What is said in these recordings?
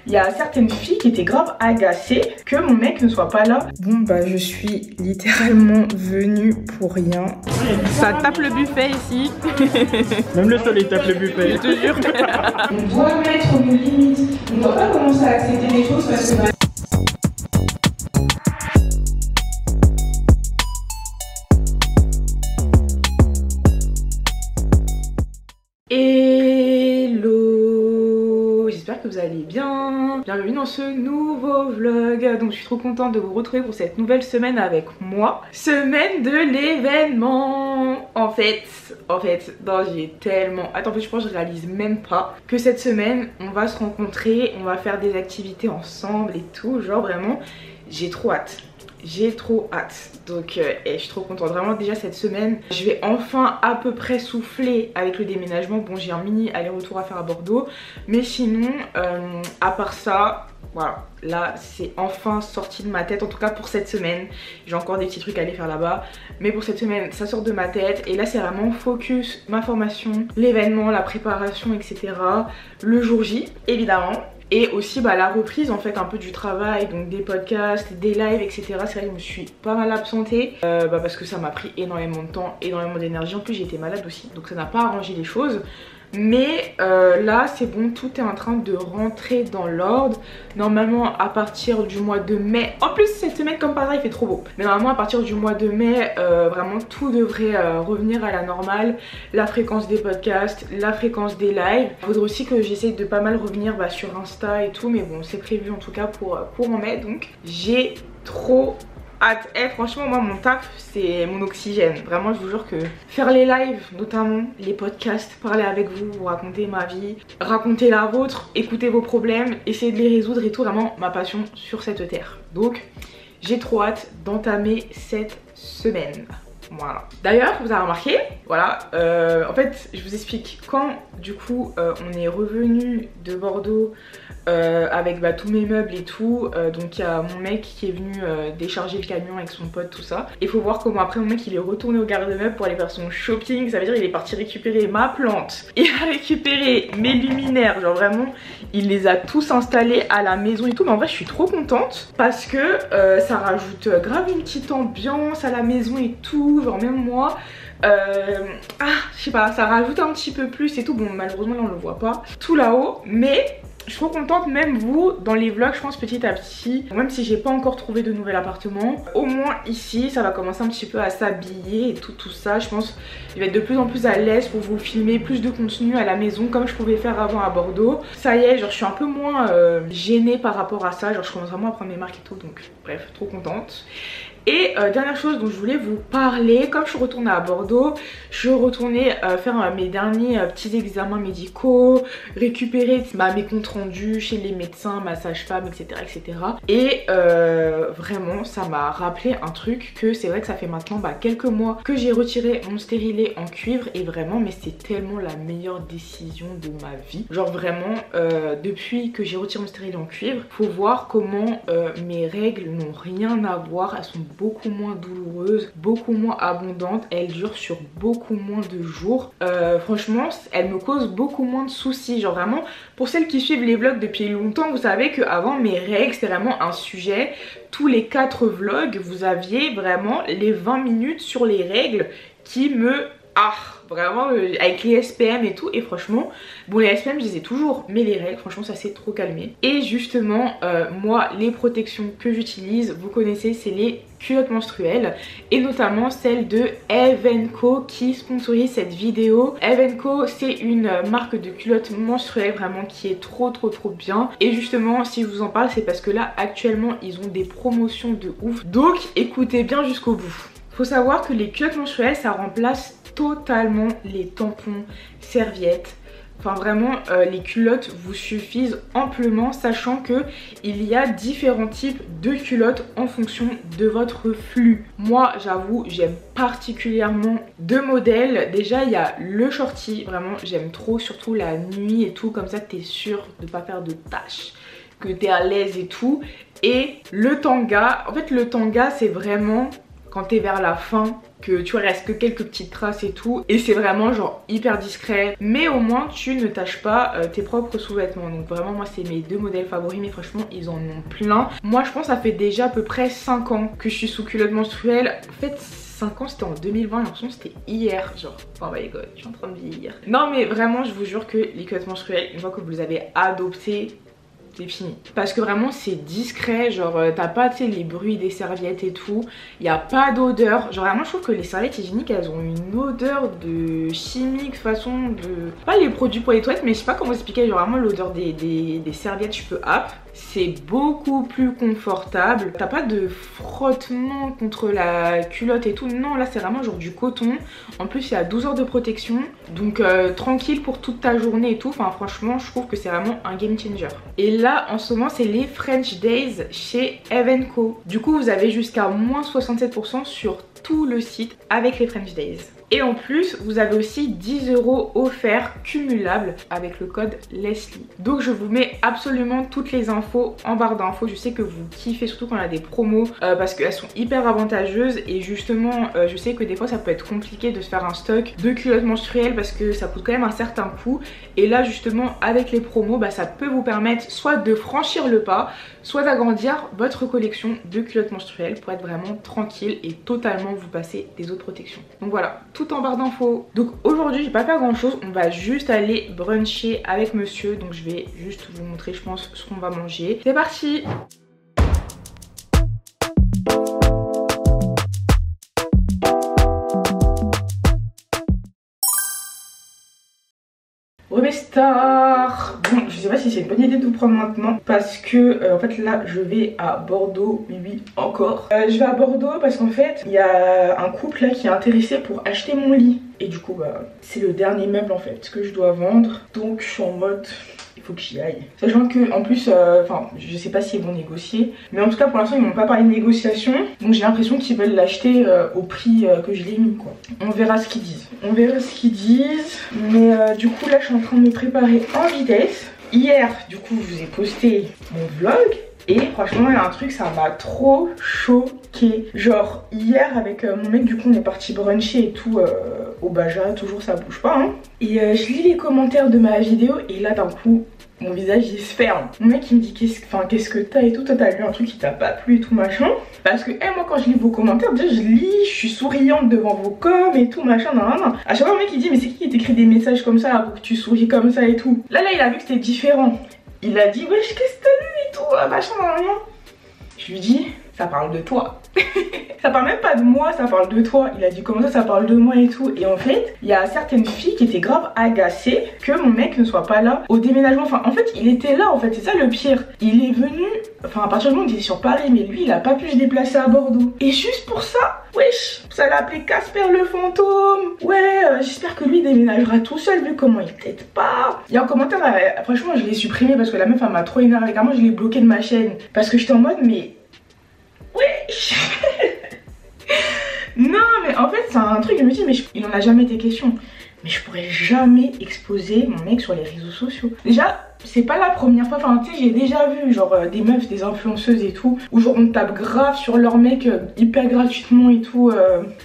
Il y a certaines filles qui étaient grave agacées que mon mec ne soit pas là. Bon bah je suis littéralement venue pour rien. Ça tape le buffet ici. Même le soleil tape le buffet. Je te jure. On doit mettre nos limites. On ne doit pas commencer à accepter les choses parce que... Hello, j'espère que vous allez bien. Bienvenue dans ce nouveau vlog. Donc je suis trop contente de vous retrouver pour cette nouvelle semaine avec moi. Semaine de l'événement. En fait, non, j'ai tellement... Attends, en fait, je pense que je réalise même pas que cette semaine, on va se rencontrer, on va faire des activités ensemble et tout. Genre vraiment, j'ai trop hâte. J'ai trop hâte, donc je suis trop contente. Vraiment déjà cette semaine je vais enfin à peu près souffler avec le déménagement. Bon, j'ai un mini aller-retour à faire à Bordeaux, mais sinon à part ça, voilà, là c'est enfin sorti de ma tête. En tout cas pour cette semaine, j'ai encore des petits trucs à aller faire là-bas, mais pour cette semaine ça sort de ma tête. Et là c'est vraiment focus ma formation, l'événement, la préparation, etc. Le jour J évidemment. Et aussi bah, la reprise en fait un peu du travail, donc des podcasts, des lives, etc. C'est vrai que je me suis pas mal absentée parce que ça m'a pris énormément de temps, énormément d'énergie. En plus j'ai été malade aussi, donc ça n'a pas arrangé les choses. Mais là c'est bon, tout est en train de rentrer dans l'ordre. Normalement à partir du mois de mai, en plus cette semaine comme par hasard il fait trop beau, mais normalement à partir du mois de mai vraiment tout devrait revenir à la normale. La fréquence des podcasts, la fréquence des lives. Il faudrait aussi que j'essaye de pas mal revenir sur Insta et tout, mais bon c'est prévu en tout cas pour en mai. Donc j'ai trop hâte. Franchement moi mon taf c'est mon oxygène. Vraiment je vous jure que faire les lives, notamment les podcasts, parler avec vous, vous raconter ma vie, raconter la vôtre, écouter vos problèmes, essayer de les résoudre et tout, vraiment ma passion sur cette terre. Donc j'ai trop hâte d'entamer cette semaine. Voilà. D'ailleurs vous avez remarqué, voilà, en fait je vous explique, quand du coup on est revenu de Bordeaux avec tous mes meubles et tout, donc il y a mon mec qui est venu décharger le camion avec son pote, tout ça. Et faut voir comment après mon mec il est retourné au garde-meubles pour aller faire son shopping. Ça veut dire il est parti récupérer ma plante, il a récupéré mes luminaires, genre vraiment il les a tous installés à la maison et tout. Mais en vrai je suis trop contente parce que ça rajoute grave une petite ambiance à la maison et tout, genre même moi je sais pas, ça rajoute un petit peu plus et tout. Bon malheureusement là on le voit pas tout là-haut, mais je suis trop contente. Même vous dans les vlogs je pense petit à petit, même si j'ai pas encore trouvé de nouvel appartement, au moins ici ça va commencer un petit peu à s'habiller et tout ça. Je pense qu'il va être de plus en plus à l'aise pour vous filmer plus de contenu à la maison comme je pouvais faire avant à Bordeaux. Ça y est, genre je suis un peu moins gênée par rapport à ça, genre je commence vraiment à prendre mes marques et tout, donc bref, trop contente. Et dernière chose dont je voulais vous parler, comme je suis retournée à Bordeaux, je suis retournée faire mes derniers petits examens médicaux, récupérer mes comptes rendus chez les médecins, ma sage-femme, etc. etc. Et vraiment ça m'a rappelé un truc, que c'est vrai que ça fait maintenant quelques mois que j'ai retiré mon stérilet en cuivre. Et vraiment mais c'est tellement la meilleure décision de ma vie. Genre vraiment depuis que j'ai retiré mon stérilet en cuivre, faut voir comment mes règles n'ont rien à voir. Elles sont beaucoup moins douloureuse, beaucoup moins abondante, elle dure sur beaucoup moins de jours. Franchement elle me cause beaucoup moins de soucis. Genre vraiment pour celles qui suivent les vlogs depuis longtemps, vous savez qu'avant mes règles c'était vraiment un sujet. Tous les 4 vlogs vous aviez vraiment les 20 minutes sur les règles qui me... vraiment avec les SPM et tout. Et franchement bon les SPM je les ai toujours, mais les règles franchement ça s'est trop calmé. Et justement moi les protections que j'utilise, vous connaissez, c'est les culottes menstruelles, et notamment celle de Eve & Co qui sponsorise cette vidéo. Eve & Co c'est une marque de culottes menstruelles vraiment qui est trop bien. Et justement si je vous en parle c'est parce que là actuellement ils ont des promotions de ouf, donc écoutez bien jusqu'au bout. Faut savoir que les culottes menstruelles ça remplace totalement les tampons, serviettes. Enfin vraiment les culottes vous suffisent amplement, sachant que il y a différents types de culottes en fonction de votre flux. Moi j'avoue j'aime particulièrement 2 modèles. Déjà il y a le shorty, vraiment j'aime trop, surtout la nuit et tout, comme ça t'es sûr de pas faire de taches, que t'es à l'aise et tout. Et le tanga, en fait le tanga c'est vraiment quand t'es vers la fin, que tu restes que quelques petites traces et tout, et c'est vraiment genre hyper discret, mais au moins tu ne tâches pas tes propres sous-vêtements. Donc vraiment moi c'est mes 2 modèles favoris, mais franchement ils en ont plein. Moi je pense que ça fait déjà à peu près 5 ans que je suis sous culotte menstruelle. En fait 5 ans c'était en 2020, j'ai l'impression que c'était hier, genre oh my god je suis en train de vieillir. Non mais vraiment je vous jure que les culottes menstruelles, une fois que vous les avez adoptées, c'est fini. Parce que vraiment c'est discret, genre t'as pas tu sais les bruits des serviettes et tout, il y a pas d'odeur. Genre vraiment je trouve que les serviettes hygiéniques elles ont une odeur de chimique façon de... Pas les produits pour les toilettes mais je sais pas comment expliquer, genre vraiment l'odeur des serviettes cheveux app. C'est beaucoup plus confortable, t'as pas de frottement contre la culotte et tout, non là c'est vraiment genre du coton. En plus il y a 12 heures de protection, donc tranquille pour toute ta journée et tout. Enfin franchement je trouve que c'est vraiment un game changer. Et là en ce moment c'est les French Days chez Evenco. Du coup vous avez jusqu'à moins 67% sur tout le site avec les French Days. Et en plus vous avez aussi 10 € offerts cumulables avec le code Leslie. Donc je vous mets absolument toutes les infos en barre d'infos. Je sais que vous kiffez surtout quand on a des promos parce qu'elles sont hyper avantageuses. Et justement je sais que des fois ça peut être compliqué de se faire un stock de culottes menstruelles parce que ça coûte quand même un certain coût. Et là justement avec les promos bah, ça peut vous permettre soit de franchir le pas, soit d'agrandir votre collection de culottes menstruelles pour être vraiment tranquille et totalement vous passer des autres protections. Donc voilà, tout en barre d'infos. Donc aujourd'hui je vais pas faire grand chose, on va juste aller bruncher avec monsieur. Donc je vais juste vous montrer je pense ce qu'on va manger. C'est parti. Star. Bon, je sais pas si c'est une bonne idée de vous prendre maintenant parce que en fait là je vais à Bordeaux, oui encore. Je vais à Bordeaux parce qu'en fait il y a un couple là qui est intéressé pour acheter mon lit et du coup bah c'est le dernier meuble en fait que je dois vendre, donc je suis en mode il faut que j'y aille. Sachant que en plus, enfin je sais pas s'ils vont négocier, mais en tout cas pour l'instant ils m'ont pas parlé de négociation, donc j'ai l'impression qu'ils veulent l'acheter au prix que je l'ai mis quoi. On verra ce qu'ils disent. On verra ce qu'ils disent, mais du coup là je suis en train de me préparer en vitesse. Hier du coup je vous ai posté mon vlog. Et franchement il y a un truc, ça m'a trop choqué. Genre hier avec mon mec du coup on est parti bruncher et tout au Baja, toujours ça bouge pas hein. Et je lis les commentaires de ma vidéo et là d'un coup mon visage il se ferme. Mon mec il me dit qu'est-ce que t'as et tout, toi t'as lu un truc qui t'a pas plu et tout machin. Parce que moi quand je lis vos commentaires, déjà je lis, je suis souriante devant vos coms et tout machin nan. À chaque fois le mec il dit mais c'est qui t'écrit des messages comme ça pour que tu souris comme ça et tout. Là il a vu que c'était différent. Il a dit wesh qu'est-ce que t'as lu et tout machin nan. Je lui dis ça parle de toi. Ça parle même pas de moi, ça parle de toi. Il a dit comment ça parle de moi et tout. Et en fait il y a certaines filles qui étaient grave agacées que mon mec ne soit pas là au déménagement. Enfin en fait il était là en fait, c'est ça le pire. Il est venu, enfin à partir du moment où il était sur Paris, mais lui il a pas pu se déplacer à Bordeaux. Et juste pour ça, wesh, ça l'a appelé Casper le fantôme. Ouais j'espère que lui déménagera tout seul vu comment il t'aide pas. Il y a un commentaire franchement je l'ai supprimé parce que la meuf elle m'a trop énervé. Carrément je l'ai bloqué de ma chaîne parce que j'étais en mode mais wesh. Non mais en fait c'est un truc, je me dis mais il en a jamais été question. Mais je pourrais jamais exposer mon mec sur les réseaux sociaux. Déjà c'est pas la première fois, enfin tu sais j'ai déjà vu genre des meufs, des influenceuses et tout, où genre on tape grave sur leur mec hyper gratuitement et tout.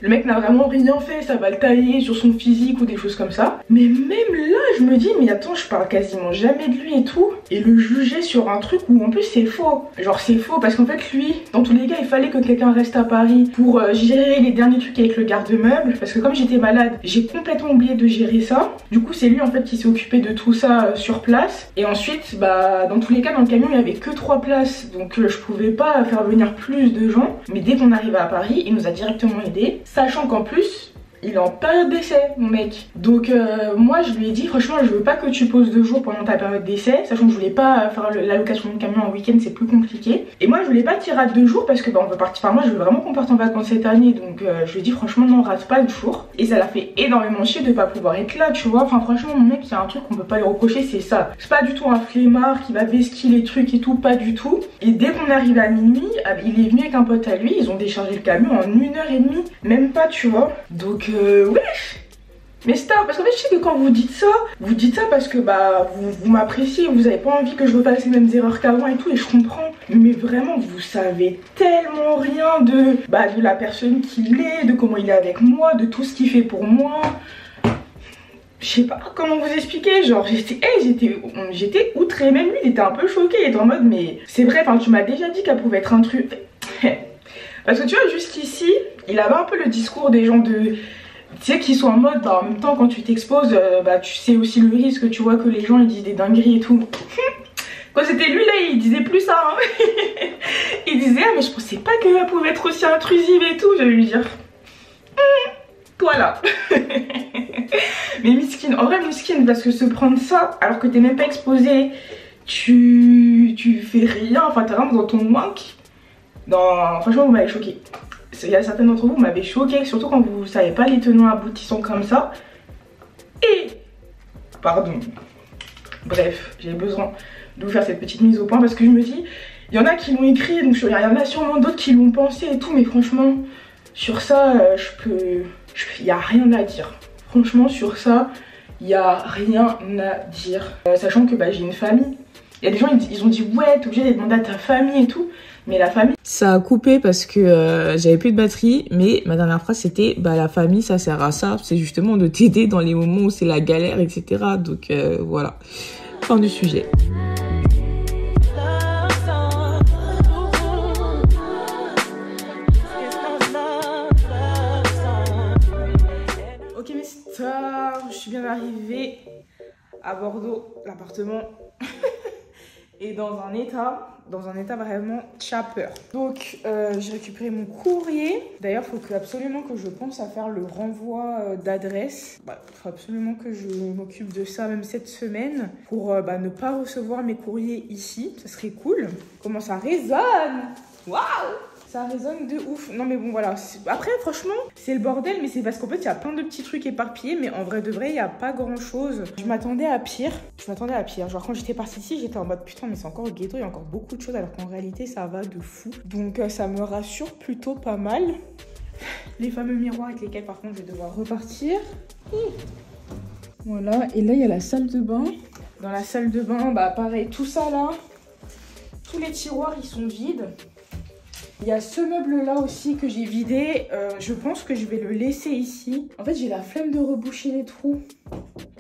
Le mec n'a vraiment rien fait, ça va le tailler sur son physique ou des choses comme ça. Mais même là je me dis mais attends je parle quasiment jamais de lui et tout. Et le juger sur un truc où en plus c'est faux. Genre c'est faux parce qu'en fait lui, dans tous les cas il fallait que quelqu'un reste à Paris pour gérer les derniers trucs avec le garde-meuble. Parce que comme j'étais malade, j'ai complètement oublié de gérer ça. Du coup c'est lui en fait qui s'est occupé de tout ça sur place. Et ensuite, bah, dans tous les cas, dans le camion, il n'y avait que 3 places. Donc, je pouvais pas faire venir plus de gens. Mais dès qu'on arrivait à Paris, il nous a directement aidés. Sachant qu'en plus, il est en période d'essai, mon mec. Donc, moi, je lui ai dit, franchement, je veux pas que tu poses 2 jours pendant ta période d'essai. Sachant que je voulais pas faire la location de camion en week-end, c'est plus compliqué. Et moi, je voulais pas tirer à 2 jours parce que, bah, on veut partir. Enfin, moi, je veux vraiment qu'on parte en vacances cette année. Donc, je lui ai dit, franchement, non, rate pas le jour. Et ça l'a fait énormément chier de pas pouvoir être là, tu vois. Enfin, franchement, mon mec, il y a un truc qu'on peut pas lui reprocher, c'est ça. C'est pas du tout un flemmard qui va vesquiller les trucs et tout, pas du tout. Et dès qu'on arrive à minuit, il est venu avec un pote à lui. Ils ont déchargé le camion en 1h30. Même pas, tu vois. Donc, wesh. Mais stop, parce qu'en fait je sais que quand vous dites ça parce que bah vous m'appréciez, vous avez pas envie que je refasse les mêmes erreurs qu'avant et tout, et je comprends. Mais vraiment vous savez tellement rien de la personne qu'il est, de comment il est avec moi, de tout ce qu'il fait pour moi. Je sais pas comment vous expliquer, genre j'étais outrée, même lui il était un peu choqué, il était en mode mais c'est vrai, enfin tu m'as déjà dit qu'elle pouvait être un truc. Parce que tu vois jusqu'ici, il avait un peu le discours des gens de... Tu sais, qui sont en mode, en même temps quand tu t'exposes, tu sais aussi le risque, tu vois que les gens ils disent des dingueries et tout. Quand c'était lui là, il disait plus ça, hein. Il disait, ah mais je pensais pas qu'elle pouvait être aussi intrusive et tout, j'allais lui dire. Toi là. Mais miskin, en vrai miskin, parce que se prendre ça alors que t'es même pas exposé, tu fais rien, enfin t'es vraiment dans ton manque. Franchement vous m'avez choqué. Il y a certains d'entre vous m'avez choqué, surtout quand vous savez pas les tenants aboutissants comme ça. Et pardon, bref, j'ai besoin de vous faire cette petite mise au point parce que je me dis, il y en a qui l'ont écrit, donc il y en a sûrement d'autres qui l'ont pensé et tout, mais franchement sur ça il y a rien à dire. Franchement sur ça il y a rien à dire, sachant que j'ai une famille. Il y a des gens ils ont dit ouais t'es obligé de demander à ta famille et tout. Mais la famille... Ça a coupé parce que j'avais plus de batterie, mais ma dernière phrase c'était la famille ça sert à ça, c'est justement de t'aider dans les moments où c'est la galère, etc. Donc voilà, fin du sujet. Ok mes stars, je suis bien arrivée à Bordeaux, l'appartement est dans un état vraiment chapper. Donc j'ai récupéré mon courrier. D'ailleurs il faut absolument que je pense à faire le renvoi d'adresse. Il faut absolument que je m'occupe de ça même cette semaine pour ne pas recevoir mes courriers ici. Ça serait cool. Comment ça résonne. Waouh, ça résonne de ouf. Non mais bon voilà. Après franchement c'est le bordel, mais c'est parce qu'en fait il y a plein de petits trucs éparpillés, mais en vrai de vrai il n'y a pas grand chose. Je m'attendais à pire. Genre quand j'étais partie ici j'étais en mode putain mais c'est encore ghetto, il y a encore beaucoup de choses alors qu'en réalité ça va de fou. Donc ça me rassure plutôt pas mal. Les fameux miroirs avec lesquels par contre je vais devoir repartir. Voilà, et là il y a la salle de bain. Dans la salle de bain pareil, tout ça là, tous les tiroirs ils sont vides. Il y a ce meuble là aussi que j'ai vidé, je pense que je vais le laisser ici. En fait j'ai la flemme de reboucher les trous.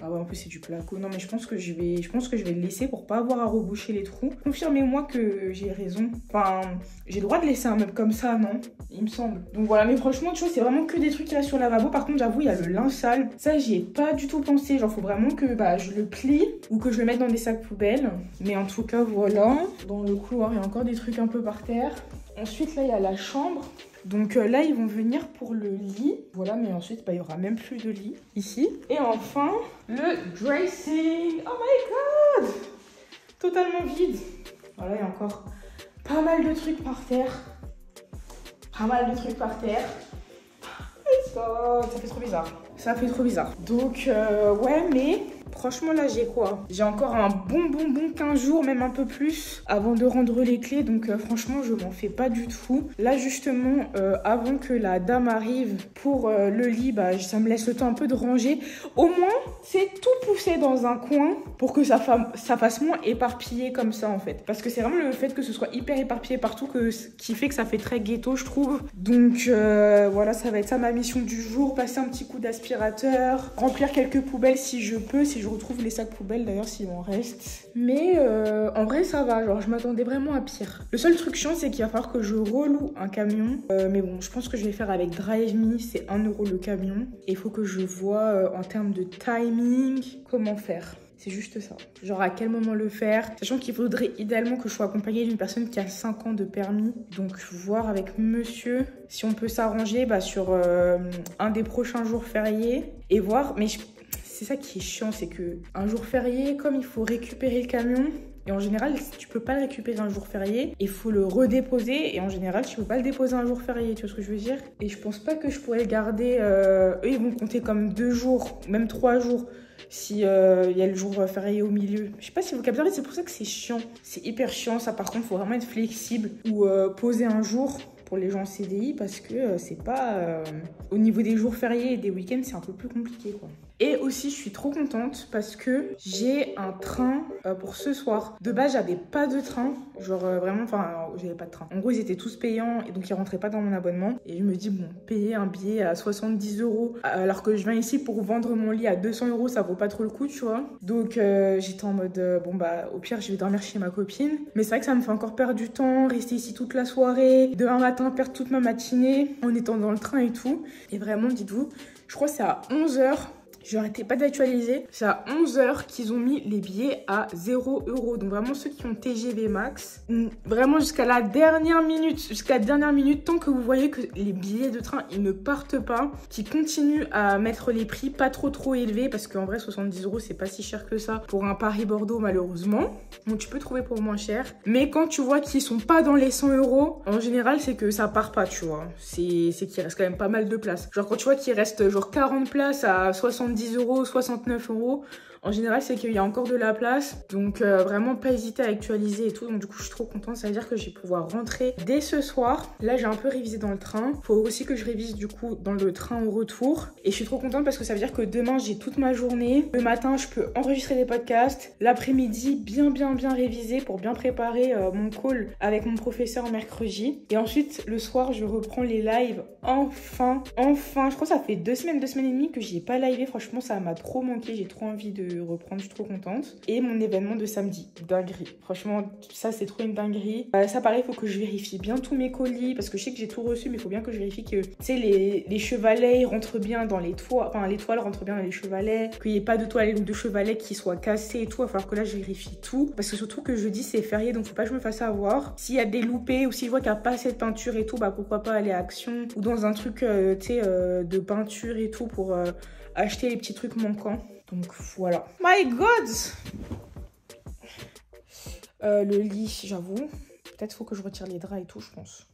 Ah ouais en plus c'est du placo, non mais je pense que je vais le laisser pour pas avoir à reboucher les trous. Confirmez-moi que j'ai raison, enfin j'ai le droit de laisser un meuble comme ça non? Il me semble. Donc voilà, mais franchement tu vois c'est vraiment que des trucs qu'il y a sur le lavabo. Par contre j'avoue il y a le linge sale, ça j'y ai pas du tout pensé, genre faut vraiment que je le plie ou que je le mette dans des sacs poubelles. Mais en tout cas voilà, dans le couloir il y a encore des trucs un peu par terre. Ensuite là il y a la chambre. Donc là ils vont venir pour le lit. Voilà, mais ensuite il y aura même plus de lit ici. Et enfin le dressing. Oh my god, totalement vide. Voilà, il y a encore pas mal de trucs par terre. Ça fait trop bizarre. Donc ouais, mais franchement là j'ai quoi? J'ai encore un bon 15 jours, même un peu plus, avant de rendre les clés. Donc franchement je m'en fais pas du tout. Là justement avant que la dame arrive pour le lit, ça me laisse le temps un peu de ranger. Au moins c'est tout poussé dans un coin pour que ça fasse moins éparpillé comme ça en fait. Parce que c'est vraiment le fait que ce soit hyper éparpillé partout qui fait que ça fait très ghetto je trouve. Donc voilà, ça va être ça ma mission du jour. Passer un petit coup d'aspirateur, remplir quelques poubelles si je peux, si je retrouve les sacs poubelles d'ailleurs s'il m'en reste. Mais en vrai ça va, genre je m'attendais vraiment à pire. Le seul truc chiant c'est qu'il va falloir que je reloue un camion. Mais bon je pense que je vais faire avec Drive Me, c'est 1 € le camion. Et il faut que je vois en termes de timing comment faire. C'est juste ça. Genre à quel moment le faire. Sachant qu'il faudrait idéalement que je sois accompagnée d'une personne qui a 5 ans de permis. Donc voir avec monsieur si on peut s'arranger sur un des prochains jours fériés. Et voir, mais c'est ça qui est chiant, c'est que un jour férié, comme il faut récupérer le camion. Et en général, tu peux pas le récupérer un jour férié, il faut le redéposer. Et en général, tu peux pas le déposer un jour férié, tu vois ce que je veux dire? Et je pense pas que je pourrais le garder. Eux, ils vont compter comme 2 jours, même 3 jours. Si y a le jour férié au milieu. Je sais pas si vous captez, c'est pour ça que c'est chiant. C'est hyper chiant, ça par contre, faut vraiment être flexible. Ou poser un jour pour les gens en CDI parce que c'est pas... au niveau des jours fériés et des week-ends, c'est un peu plus compliqué quoi. Et aussi je suis trop contente parce que j'ai un train pour ce soir. De base j'avais pas de train, genre vraiment, enfin j'avais pas de train. En gros ils étaient tous payants et donc ils rentraient pas dans mon abonnement. Et je me dis bon, payer un billet à 70 € alors que je viens ici pour vendre mon lit à 200 € ça vaut pas trop le coup, tu vois. Donc j'étais en mode bon bah au pire je vais dormir chez ma copine. Mais c'est vrai que ça me fait encore perdre du temps, rester ici toute la soirée, demain matin perdre toute ma matinée en étant dans le train et tout. Et vraiment dites-vous, je crois que c'est à 11 h. J'arrêtais pas d'actualiser. C'est à 11 h qu'ils ont mis les billets à 0 €. Donc vraiment ceux qui ont TGV Max, vraiment jusqu'à la dernière minute, tant que vous voyez que les billets de train, ils ne partent pas, qu'ils continuent à mettre les prix pas trop élevés, parce qu'en vrai 70 € c'est pas si cher que ça pour un Paris-Bordeaux malheureusement. Donc tu peux trouver pour moins cher. Mais quand tu vois qu'ils sont pas dans les 100 €, en général c'est que ça part pas, tu vois. C'est qu'il reste quand même pas mal de places. Genre quand tu vois qu'il reste genre 40 places à 70 €, 69 €, en général c'est qu'il y a encore de la place. Donc vraiment pas hésiter à actualiser et tout. Donc du coup je suis trop contente, ça veut dire que je vais pouvoir rentrer dès ce soir. Là j'ai un peu révisé dans le train, faut aussi que je révise du coup dans le train au retour. Et je suis trop contente parce que ça veut dire que demain j'ai toute ma journée. Le matin je peux enregistrer des podcasts, l'après-midi bien réviser pour bien préparer mon call avec mon professeur mercredi. Et ensuite le soir je reprends les lives. Enfin je crois que ça fait 2 semaines et demie que j'y ai pas livé. Franchement ça m'a trop manqué, j'ai trop envie de reprendre, je suis trop contente. Et mon événement de samedi, dinguerie, franchement ça c'est trop une dinguerie. Ça pareil, faut que je vérifie bien tous mes colis parce que je sais que j'ai tout reçu, mais il faut bien que je vérifie que tu sais les chevalets rentrent bien dans les toiles, enfin les toiles rentrent bien dans les chevalets, qu'il n'y ait pas de toiles ou de chevalets qui soient cassés et tout. Il va falloir que là je vérifie tout parce que surtout que jeudi c'est férié, donc faut pas que je me fasse avoir. S'il y a des loupés ou si je vois qu'il n'y a pas assez de peinture et tout, bah pourquoi pas aller à Action ou dans un truc tu sais de peinture et tout pour acheter les petits trucs manquants. Donc voilà. My God! Le lit, j'avoue. Peut-être faut que je retire les draps et tout, je pense.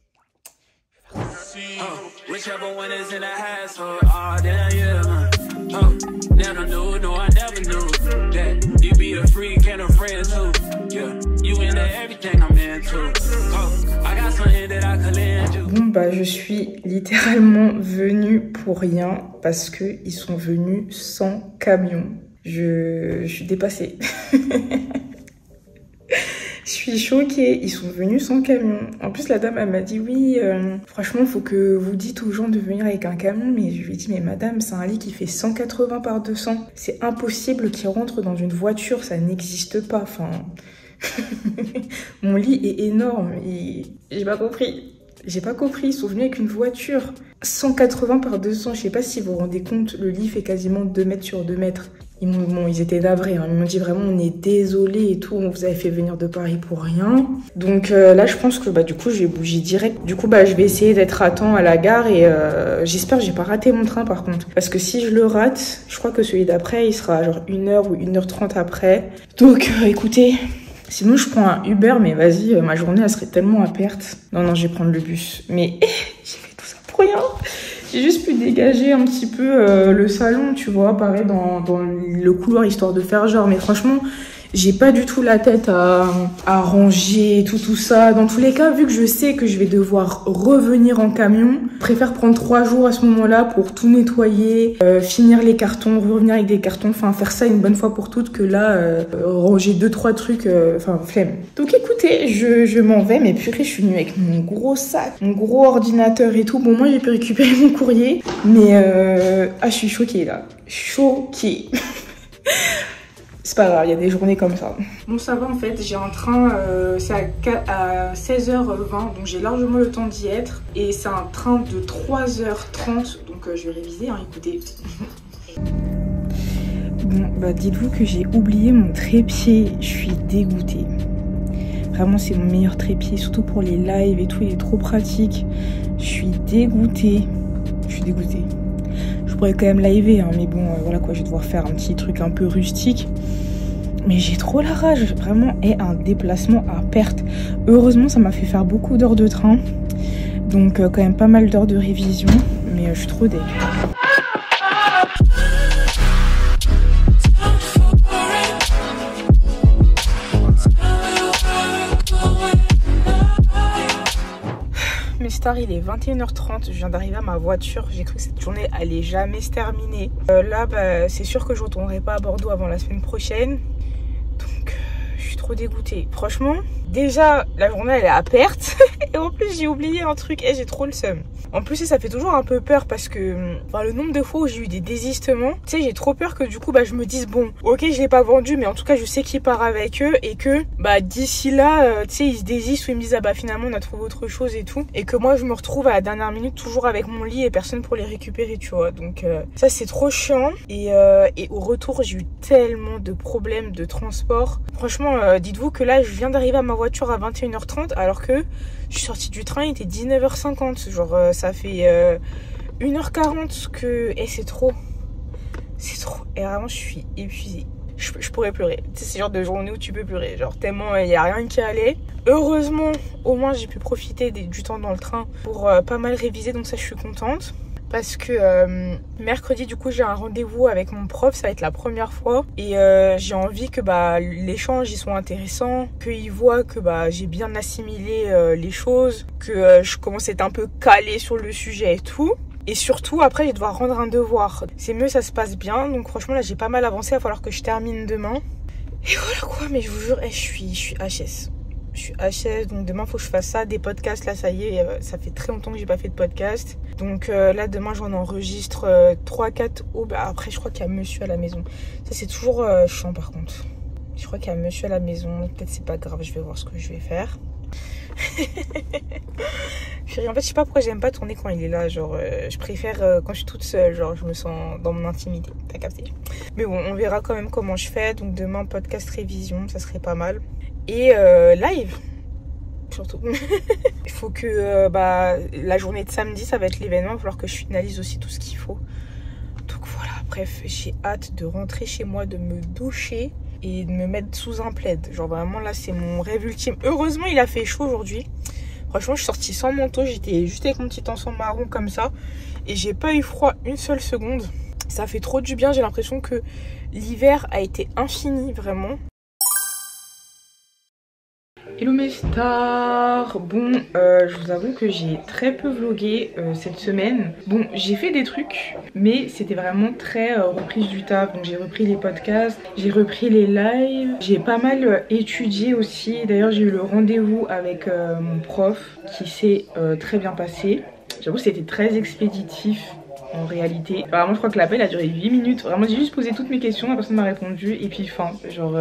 Bon bah je suis littéralement venue pour rien parce que ils sont venus sans camion. Je suis dépassée. Je suis choquée, ils sont venus sans camion. En plus la dame elle m'a dit oui, franchement faut que vous dites aux gens de venir avec un camion. Mais je lui ai dit mais madame, c'est un lit qui fait 180 par 200. C'est impossible qu'il rentre dans une voiture, ça n'existe pas. Enfin, mon lit est énorme et j'ai pas compris. J'ai pas compris, ils sont venus avec une voiture 180 par 200. Je sais pas si vous vous rendez compte, le lit fait quasiment 2 mètres sur 2 mètres. Ils étaient navrés, hein. Ils m'ont dit vraiment on est désolé et tout, on vous avait fait venir de Paris pour rien. Donc là je pense que du coup je vais bouger direct. Du coup je vais essayer d'être à temps à la gare et j'espère que j'ai pas raté mon train par contre. Parce que si je le rate, je crois que celui d'après il sera genre 1h ou 1h30 après. Donc écoutez, sinon je prends un Uber, mais vas-y, ma journée elle serait tellement à perte. Non, je vais prendre le bus. Mais j'ai fait tout ça pour rien. J'ai juste pu dégager un petit peu le salon, tu vois, pareil dans le couloir, histoire de faire genre. Mais franchement, j'ai pas du tout la tête à ranger tout ça. Dans tous les cas, vu que je sais que je vais devoir revenir en camion, je préfère prendre 3 jours à ce moment-là pour tout nettoyer, finir les cartons, revenir avec des cartons, enfin faire ça une bonne fois pour toutes que là, ranger 2-3 trucs, enfin flemme. Donc écoutez, je m'en vais, mais purée, je suis venue avec mon gros sac, mon gros ordinateur et tout. Bon, moi j'ai pu récupérer mon courrier, mais je suis choquée là. Choquée. C'est pas grave, il y a des journées comme ça. Bon, ça va en fait, j'ai un train, c'est à 16h20, donc j'ai largement le temps d'y être. Et c'est un train de 3h30, donc je vais réviser, hein, écoutez. Bon, dites-vous que j'ai oublié mon trépied, je suis dégoûtée. Vraiment, c'est mon meilleur trépied, surtout pour les lives et tout, il est trop pratique. Je suis dégoûtée, Je pourrais quand même liver, hein, mais bon, voilà quoi, je vais devoir faire un petit truc un peu rustique. Mais j'ai trop la rage, vraiment, et un déplacement à perte. Heureusement, ça m'a fait faire beaucoup d'heures de train. Donc, quand même pas mal d'heures de révision. Mais je suis trop deg. Mais Star, il est 21h30, je viens d'arriver à ma voiture. J'ai cru que cette journée allait jamais se terminer. Là, bah, c'est sûr que je retournerai pas à Bordeaux avant la semaine prochaine. Donc, je suis trop dégoûtée. Franchement, déjà, la journée, elle est à perte. Et en plus, j'ai oublié un truc et j'ai trop le seum. En plus, ça fait toujours un peu peur parce que le nombre de fois où j'ai eu des désistements, tu sais, j'ai trop peur que du coup, je me dise, bon, ok, je l'ai pas vendu, mais en tout cas, je sais qu'il part avec eux et que, d'ici là, tu sais, ils se désistent ou ils me disent, finalement, on a trouvé autre chose et tout. Et que moi, je me retrouve à la dernière minute toujours avec mon lit et personne pour les récupérer, tu vois. Donc, ça, c'est trop chiant. Et au retour, j'ai eu tellement de problèmes de transport. Franchement, dites-vous que là, je viens d'arriver à ma voiture à 21h30 alors que je suis sortie du train, il était 19h50. Genre, ça fait 1h40 que... Et c'est trop. C'est trop. Et vraiment, je suis épuisée. Je pourrais pleurer. Tu sais, c'est le genre de journée où tu peux pleurer. Genre, tellement il n'y a rien qui allait. Heureusement, au moins, j'ai pu profiter du temps dans le train pour pas mal réviser. Donc ça, je suis contente. Parce que mercredi, du coup, j'ai un rendez-vous avec mon prof. Ça va être la première fois. Et j'ai envie que l'échange il soit intéressant. Qu'il voit que j'ai bien assimilé les choses. Que je commence à être un peu calée sur le sujet et tout. Et surtout, après, je vais devoir rendre un devoir. C'est mieux, ça se passe bien. Donc franchement, là, j'ai pas mal avancé. Il va falloir que je termine demain. Et voilà quoi. Mais je vous jure, je suis HS. Je suis HS, donc demain, il faut que je fasse ça. Des podcasts, là, ça y est. Ça fait très longtemps que j'ai pas fait de podcast. Donc là, demain, j'en enregistre 3-4. Après, je crois qu'il y a monsieur à la maison. Ça, c'est toujours chiant, par contre. Je crois qu'il y a monsieur à la maison. Peut-être c'est pas grave, je vais voir ce que je vais faire. En fait, je sais pas pourquoi j'aime pas tourner quand il est là. Genre, je préfère quand je suis toute seule. Genre, je me sens dans mon intimité. T'as capté? Mais bon, on verra quand même comment je fais. Donc, demain, podcast révision, ça serait pas mal. Et live, surtout. Il faut que la journée de samedi, ça va être l'événement. Il va falloir que je finalise aussi tout ce qu'il faut. Donc voilà, bref, j'ai hâte de rentrer chez moi, de me doucher et de me mettre sous un plaid. Genre vraiment là, c'est mon rêve ultime. Heureusement, il a fait chaud aujourd'hui. Franchement, je suis sortie sans manteau. J'étais juste avec mon petit ensemble marron comme ça. Et j'ai pas eu froid une seule seconde. Ça fait trop du bien. J'ai l'impression que l'hiver a été infini, vraiment. Hello mes stars. Bon, je vous avoue que j'ai très peu vlogué cette semaine. Bon, j'ai fait des trucs, mais c'était vraiment très reprise du taf. Donc j'ai repris les podcasts, j'ai repris les lives, j'ai pas mal étudié aussi. D'ailleurs, j'ai eu le rendez-vous avec mon prof qui s'est très bien passé. J'avoue, c'était très expéditif. En réalité, vraiment je crois que l'appel a duré 8 minutes. Vraiment j'ai juste posé toutes mes questions, la personne m'a répondu et puis fin. Genre pour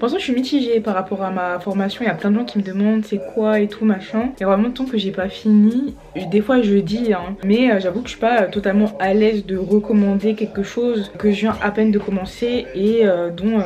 l'instant je suis mitigée par rapport à ma formation. Il y a plein de gens qui me demandent c'est quoi et tout machin. Il y a vraiment tant que j'ai pas fini. Des fois je dis mais j'avoue que je suis pas totalement à l'aise de recommander quelque chose que je viens à peine de commencer et dont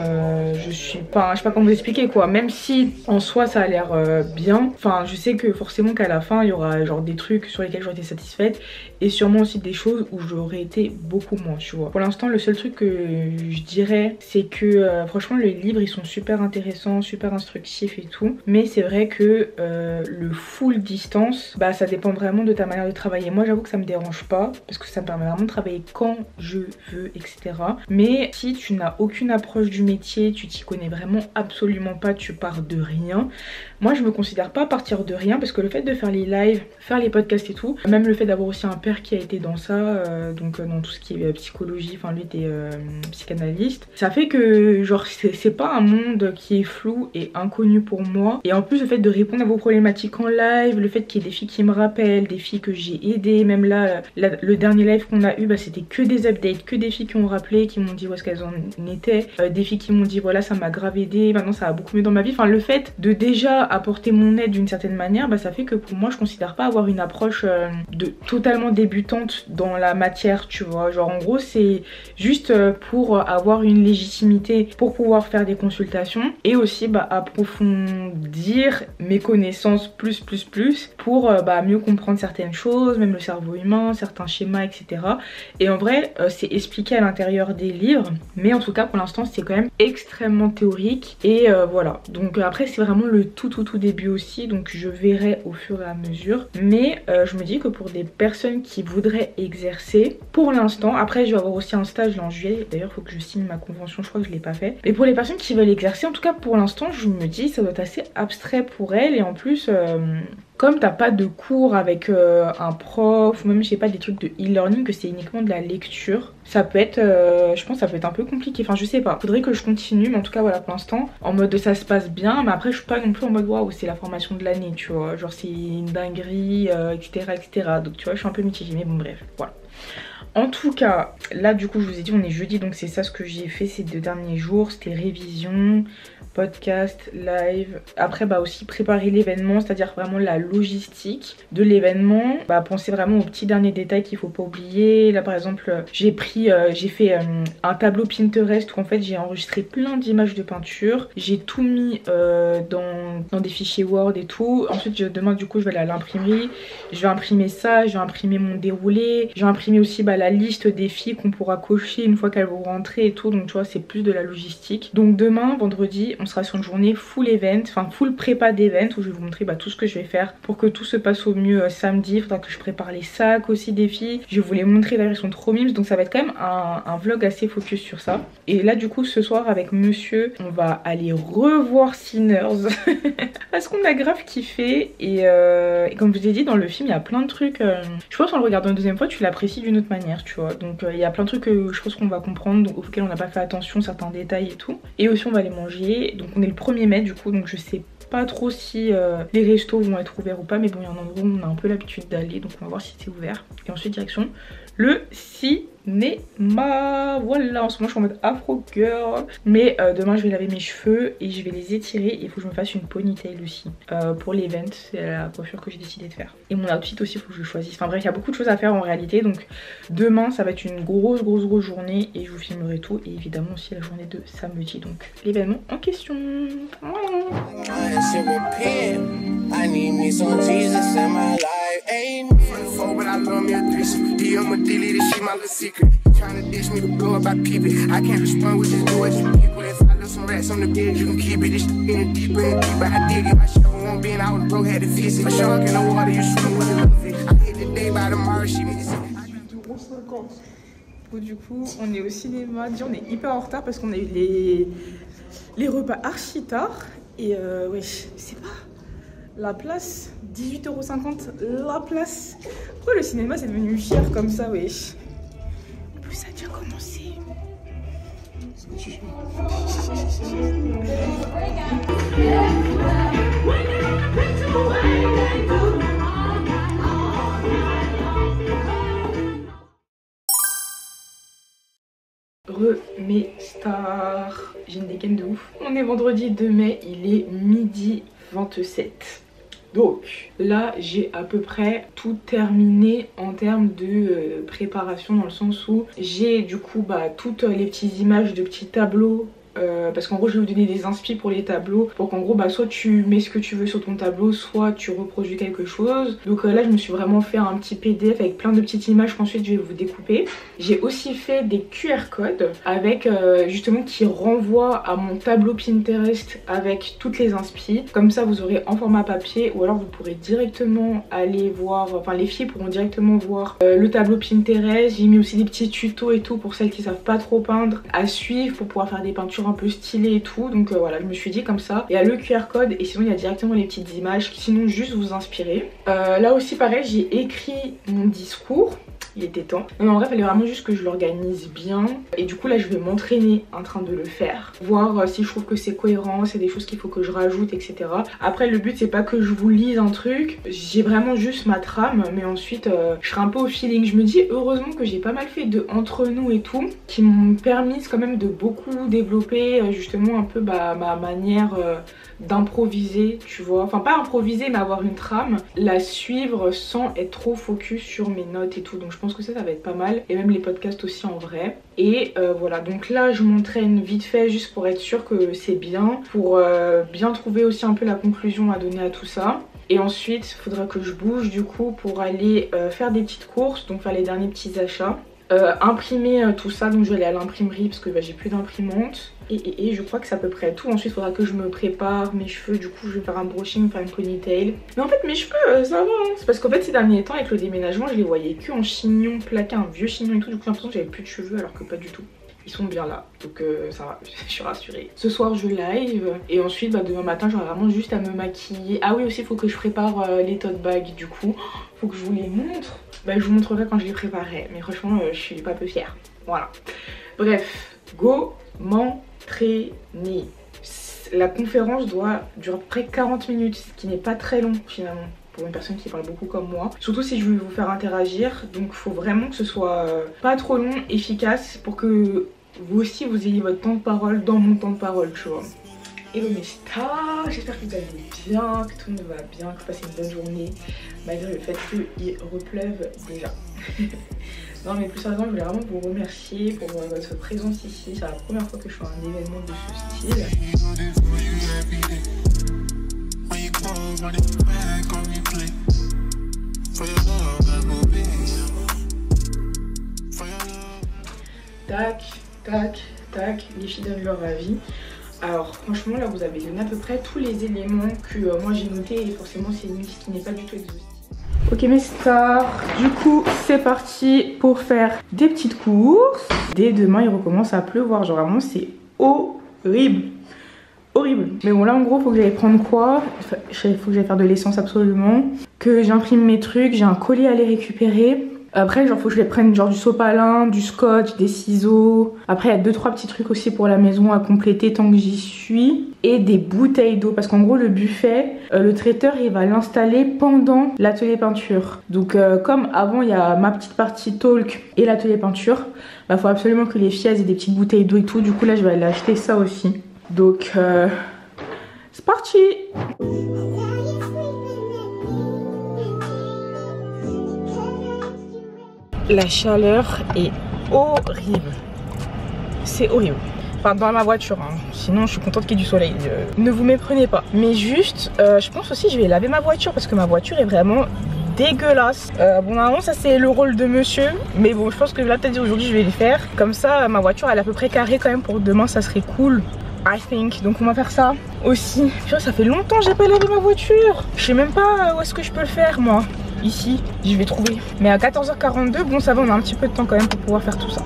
je sais pas comment vous expliquer quoi. Même si en soi ça a l'air bien. Enfin je sais que forcément qu'à la fin il y aura genre des trucs sur lesquels j'aurais été satisfaite et sûrement aussi des choses où j'aurais été beaucoup moins, tu vois. Pour l'instant, le seul truc que je dirais, c'est que franchement, les livres, ils sont super intéressants, super instructifs et tout. Mais c'est vrai que le full distance, ça dépend vraiment de ta manière de travailler. Moi, j'avoue que ça me dérange pas, parce que ça me permet vraiment de travailler quand je veux, etc. Mais si tu n'as aucune approche du métier, tu t'y connais vraiment absolument pas, tu pars de rien. Moi, je me considère pas partir de rien, parce que le fait de faire les lives, faire les podcasts et tout, même le fait d'avoir aussi un père qui a été dans ça, donc dans tout ce qui est psychologie, enfin lui était psychanalyste, ça fait que genre c'est pas un monde qui est flou et inconnu pour moi. Et en plus le fait de répondre à vos problématiques en live, le fait qu'il y ait des filles qui me rappellent, des filles que j'ai aidées, même là le dernier live qu'on a eu, c'était que des updates, que des filles qui ont rappelé, qui m'ont dit où est-ce qu'elles en étaient, des filles qui m'ont dit voilà ça m'a grave aidé, maintenant ça va beaucoup mieux dans ma vie. Enfin le fait de déjà apporter mon aide d'une certaine manière, ça fait que pour moi je considère pas avoir une approche de totalement débutante dans la matière, tu vois. Genre en gros c'est juste pour avoir une légitimité pour pouvoir faire des consultations et aussi approfondir mes connaissances plus pour mieux comprendre certaines choses, même le cerveau humain, certains schémas, etc. Et en vrai c'est expliqué à l'intérieur des livres, mais en tout cas pour l'instant c'est quand même extrêmement théorique et voilà. Donc après c'est vraiment le tout début aussi, donc je verrai au fur et à mesure. Mais je me dis que pour des personnes qui voudraient exercer, pour l'instant, après je vais avoir aussi un stage là en juillet, d'ailleurs il faut que je signe ma convention, je crois que je l'ai pas fait. Mais pour les personnes qui veulent exercer, en tout cas pour l'instant je me dis ça doit être assez abstrait pour elles et en plus... comme t'as pas de cours avec un prof ou même je sais pas des trucs de e-learning, que c'est uniquement de la lecture, ça peut être je pense que ça peut être un peu compliqué, enfin je sais pas, faudrait que je continue, mais en tout cas voilà, pour l'instant en mode ça se passe bien, mais après je suis pas non plus en mode waouh c'est la formation de l'année, tu vois, genre c'est une dinguerie, etc. Donc tu vois je suis un peu mitigée, mais bon bref, voilà. En tout cas, là du coup je vous ai dit on est jeudi, donc c'est ça ce que j'ai fait ces 2 derniers jours, c'était révision, podcast, live. Après bah aussi préparer l'événement, c'est-à-dire vraiment la logistique de l'événement. Bah penser vraiment aux petits derniers détails qu'il faut pas oublier. Là par exemple j'ai fait un tableau Pinterest où en fait j'ai enregistré plein d'images de peinture. J'ai tout mis dans des fichiers Word et tout. Ensuite demain du coup je vais aller à l'imprimerie. Je vais imprimer ça, je vais imprimer mon déroulé. Je vais imprimer aussi bah, la liste des filles qu'on pourra cocher une fois qu'elles vont rentrer et tout. Donc tu vois c'est plus de la logistique. Donc demain vendredi on sera sur une journée full event, enfin full prépa d'event où je vais vous montrer bah, tout ce que je vais faire pour que tout se passe au mieux samedi. Il faudra que je prépare les sacs aussi des filles. Je vais vous les montrer d'ailleurs, ils sont trop mimes, donc ça va être quand même un vlog assez focus sur ça. Et là du coup ce soir avec monsieur on va aller revoir Sinners parce qu'on a grave kiffé et comme je vous ai dit dans le film il y a plein de trucs, je pense qu'en le regardant une deuxième fois tu l'apprécies d'une autre manière, tu vois. Donc il y a plein de trucs que je pense qu'on va comprendre, donc, auxquels on n'a pas fait attention, certains détails et tout. Et aussi on va aller manger. Donc on est le 1er mai du coup, donc je sais pas trop si les restos vont être ouverts ou pas, mais bon il y a un endroit où on a un peu l'habitude d'aller, donc on va voir si c'est ouvert. Et ensuite direction le cinéma. Voilà, en ce moment je suis en mode afro girl, mais demain je vais laver mes cheveux et je vais les étirer. Il faut que je me fasse une ponytail aussi pour l'event, c'est la coiffure que j'ai décidé de faire. Et mon outfit aussi il faut que je choisisse, enfin bref il y a beaucoup de choses à faire en réalité. Donc demain ça va être une grosse journée et je vous filmerai tout, et évidemment aussi la journée de samedi, donc l'événement en question. Trying to dish me the blow up, I peep it. I can't respond with just do what you people. If I left some rats on the bed, you can keep it. This getting deeper and deeper. I dig it. My show won't be, and I was broke, had to fix it. A shark in the water, you swim with a little fish. I hit the day by tomorrow, she missing. Du coup on est au cinéma, on est hyper en retard parce qu'on a eu les repas archi tard. Et ouais c'est pas la place, 18,50 € la place. Pourquoi le cinéma c'est devenu cher comme ça, wesh? En plus ça a déjà commencé. Mes stars, j'ai une dégaine de ouf. On est vendredi 2 mai, il est 12h27. Donc là j'ai à peu près tout terminé en termes de préparation, dans le sens où j'ai du coup bah, toutes les petites images de petits tableaux. Parce qu'en gros je vais vous donner des inspi pour les tableaux, pour qu'en gros bah soit tu mets ce que tu veux sur ton tableau, soit tu reproduis quelque chose. Donc là je me suis vraiment fait un petit PDF avec plein de petites images qu'ensuite je vais vous découper. J'ai aussi fait des QR codes avec justement qui renvoient à mon tableau Pinterest avec toutes les inspi. Comme ça vous aurez en format papier, ou alors vous pourrez directement aller voir, enfin les filles pourront directement voir le tableau Pinterest. J'ai mis aussi des petits tutos et tout pour celles qui savent pas trop peindre à suivre, pour pouvoir faire des peintures un peu stylé et tout. Donc voilà, je me suis dit comme ça, il y a le QR code et sinon il y a directement les petites images qui sinon juste vous inspirer. Là aussi pareil, j'ai écrit mon discours. Il était temps. Non, en vrai, il fallait vraiment juste que je l'organise bien. Et du coup, là, je vais m'entraîner en train de le faire. Voir si je trouve que c'est cohérent, c'est des choses qu'il faut que je rajoute, etc. Après, le but, c'est pas que je vous lise un truc. J'ai vraiment juste ma trame. Mais ensuite, je serai un peu au feeling. Je me dis, heureusement que j'ai pas mal fait de entre nous et tout, qui m'ont permis quand même de beaucoup développer justement un peu bah, ma manière d'improviser, tu vois. Enfin, pas improviser, mais avoir une trame. La suivre sans être trop focus sur mes notes et tout. Donc, je pense que ça va être pas mal, et même les podcasts aussi en vrai. Et voilà, donc là je m'entraîne vite fait juste pour être sûr que c'est bien, pour bien trouver aussi un peu la conclusion à donner à tout ça. Et ensuite il faudra que je bouge du coup pour aller faire des petites courses, donc faire les derniers petits achats, imprimer tout ça. Donc je vais aller à l'imprimerie parce que bah, j'ai plus d'imprimante. Et je crois que c'est à peu près tout. Ensuite il faudra que je me prépare mes cheveux. Du coup je vais faire un brushing, faire une ponytail. Mais en fait mes cheveux ça va hein. C'est parce qu'en fait ces derniers temps avec le déménagement je les voyais que en chignon plaqué, un vieux chignon et tout. Du coup j'ai l'impression que j'avais plus de cheveux alors que pas du tout. Ils sont bien là, donc ça va, je suis rassurée. Ce soir je live et ensuite bah, demain matin j'aurai vraiment juste à me maquiller. Ah oui aussi il faut que je prépare les tote bags du coup, faut que je vous les montre. Bah, je vous montrerai quand je les préparerai, mais franchement je suis pas peu fière. Voilà. Bref, go m'entraîner. La conférence doit durer à peu près 40 minutes, ce qui n'est pas très long finalement pour une personne qui parle beaucoup comme moi. Surtout si je veux vous faire interagir, donc il faut vraiment que ce soit pas trop long, efficace pour que vous aussi vous ayez votre temps de parole dans mon temps de parole, tu vois. Hello mes stars, j'espère que vous allez bien, que tout le monde va bien, que vous passez une bonne journée malgré le fait qu'il repleuve déjà. Non mais plus sérieusement je voulais vraiment vous remercier pour votre présence ici. C'est la première fois que je fais un événement de ce style. Tac, tac, tac, les filles donnent leur avis. Alors franchement là vous avez donné à peu près tous les éléments que moi j'ai noté et forcément c'est une liste qui n'est pas du tout exhaustive. Ok mes stars, du coup c'est parti pour faire des petites courses. Dès demain il recommence à pleuvoir, genre vraiment c'est horrible. Horrible. Mais bon là en gros faut que j'aille prendre quoi? Il faut que j'aille faire de l'essence absolument. Que j'imprime mes trucs, j'ai un colis à aller récupérer. Après genre faut que je les prenne genre du sopalin, du scotch, des ciseaux. Après il y a 2-3 petits trucs aussi pour la maison à compléter tant que j'y suis. Et des bouteilles d'eau parce qu'en gros le buffet, le traiteur il va l'installer pendant l'atelier peinture. Donc comme avant il y a ma petite partie talk et l'atelier peinture, bah faut absolument que les filles aient des petites bouteilles d'eau et tout. Du coup là je vais aller acheter ça aussi. Donc c'est parti. La chaleur est horrible. C'est horrible. Enfin dans ma voiture, hein. Sinon je suis contente qu'il y ait du soleil. Ne vous méprenez pas. Mais juste, je pense aussi je vais laver ma voiture parce que ma voiture est vraiment dégueulasse. Bon normalement ça c'est le rôle de monsieur. Mais bon je pense que là peut-être aujourd'hui je vais les faire. Comme ça ma voiture elle est à peu près carrée quand même pour demain, ça serait cool. I think. Donc on va faire ça aussi. Purée, ça fait longtemps que j'ai pas lavé ma voiture. Je sais même pas où est-ce que je peux le faire moi. Ici, je vais trouver. Mais à 14h42, bon ça va, on a un petit peu de temps quand même pour pouvoir faire tout ça.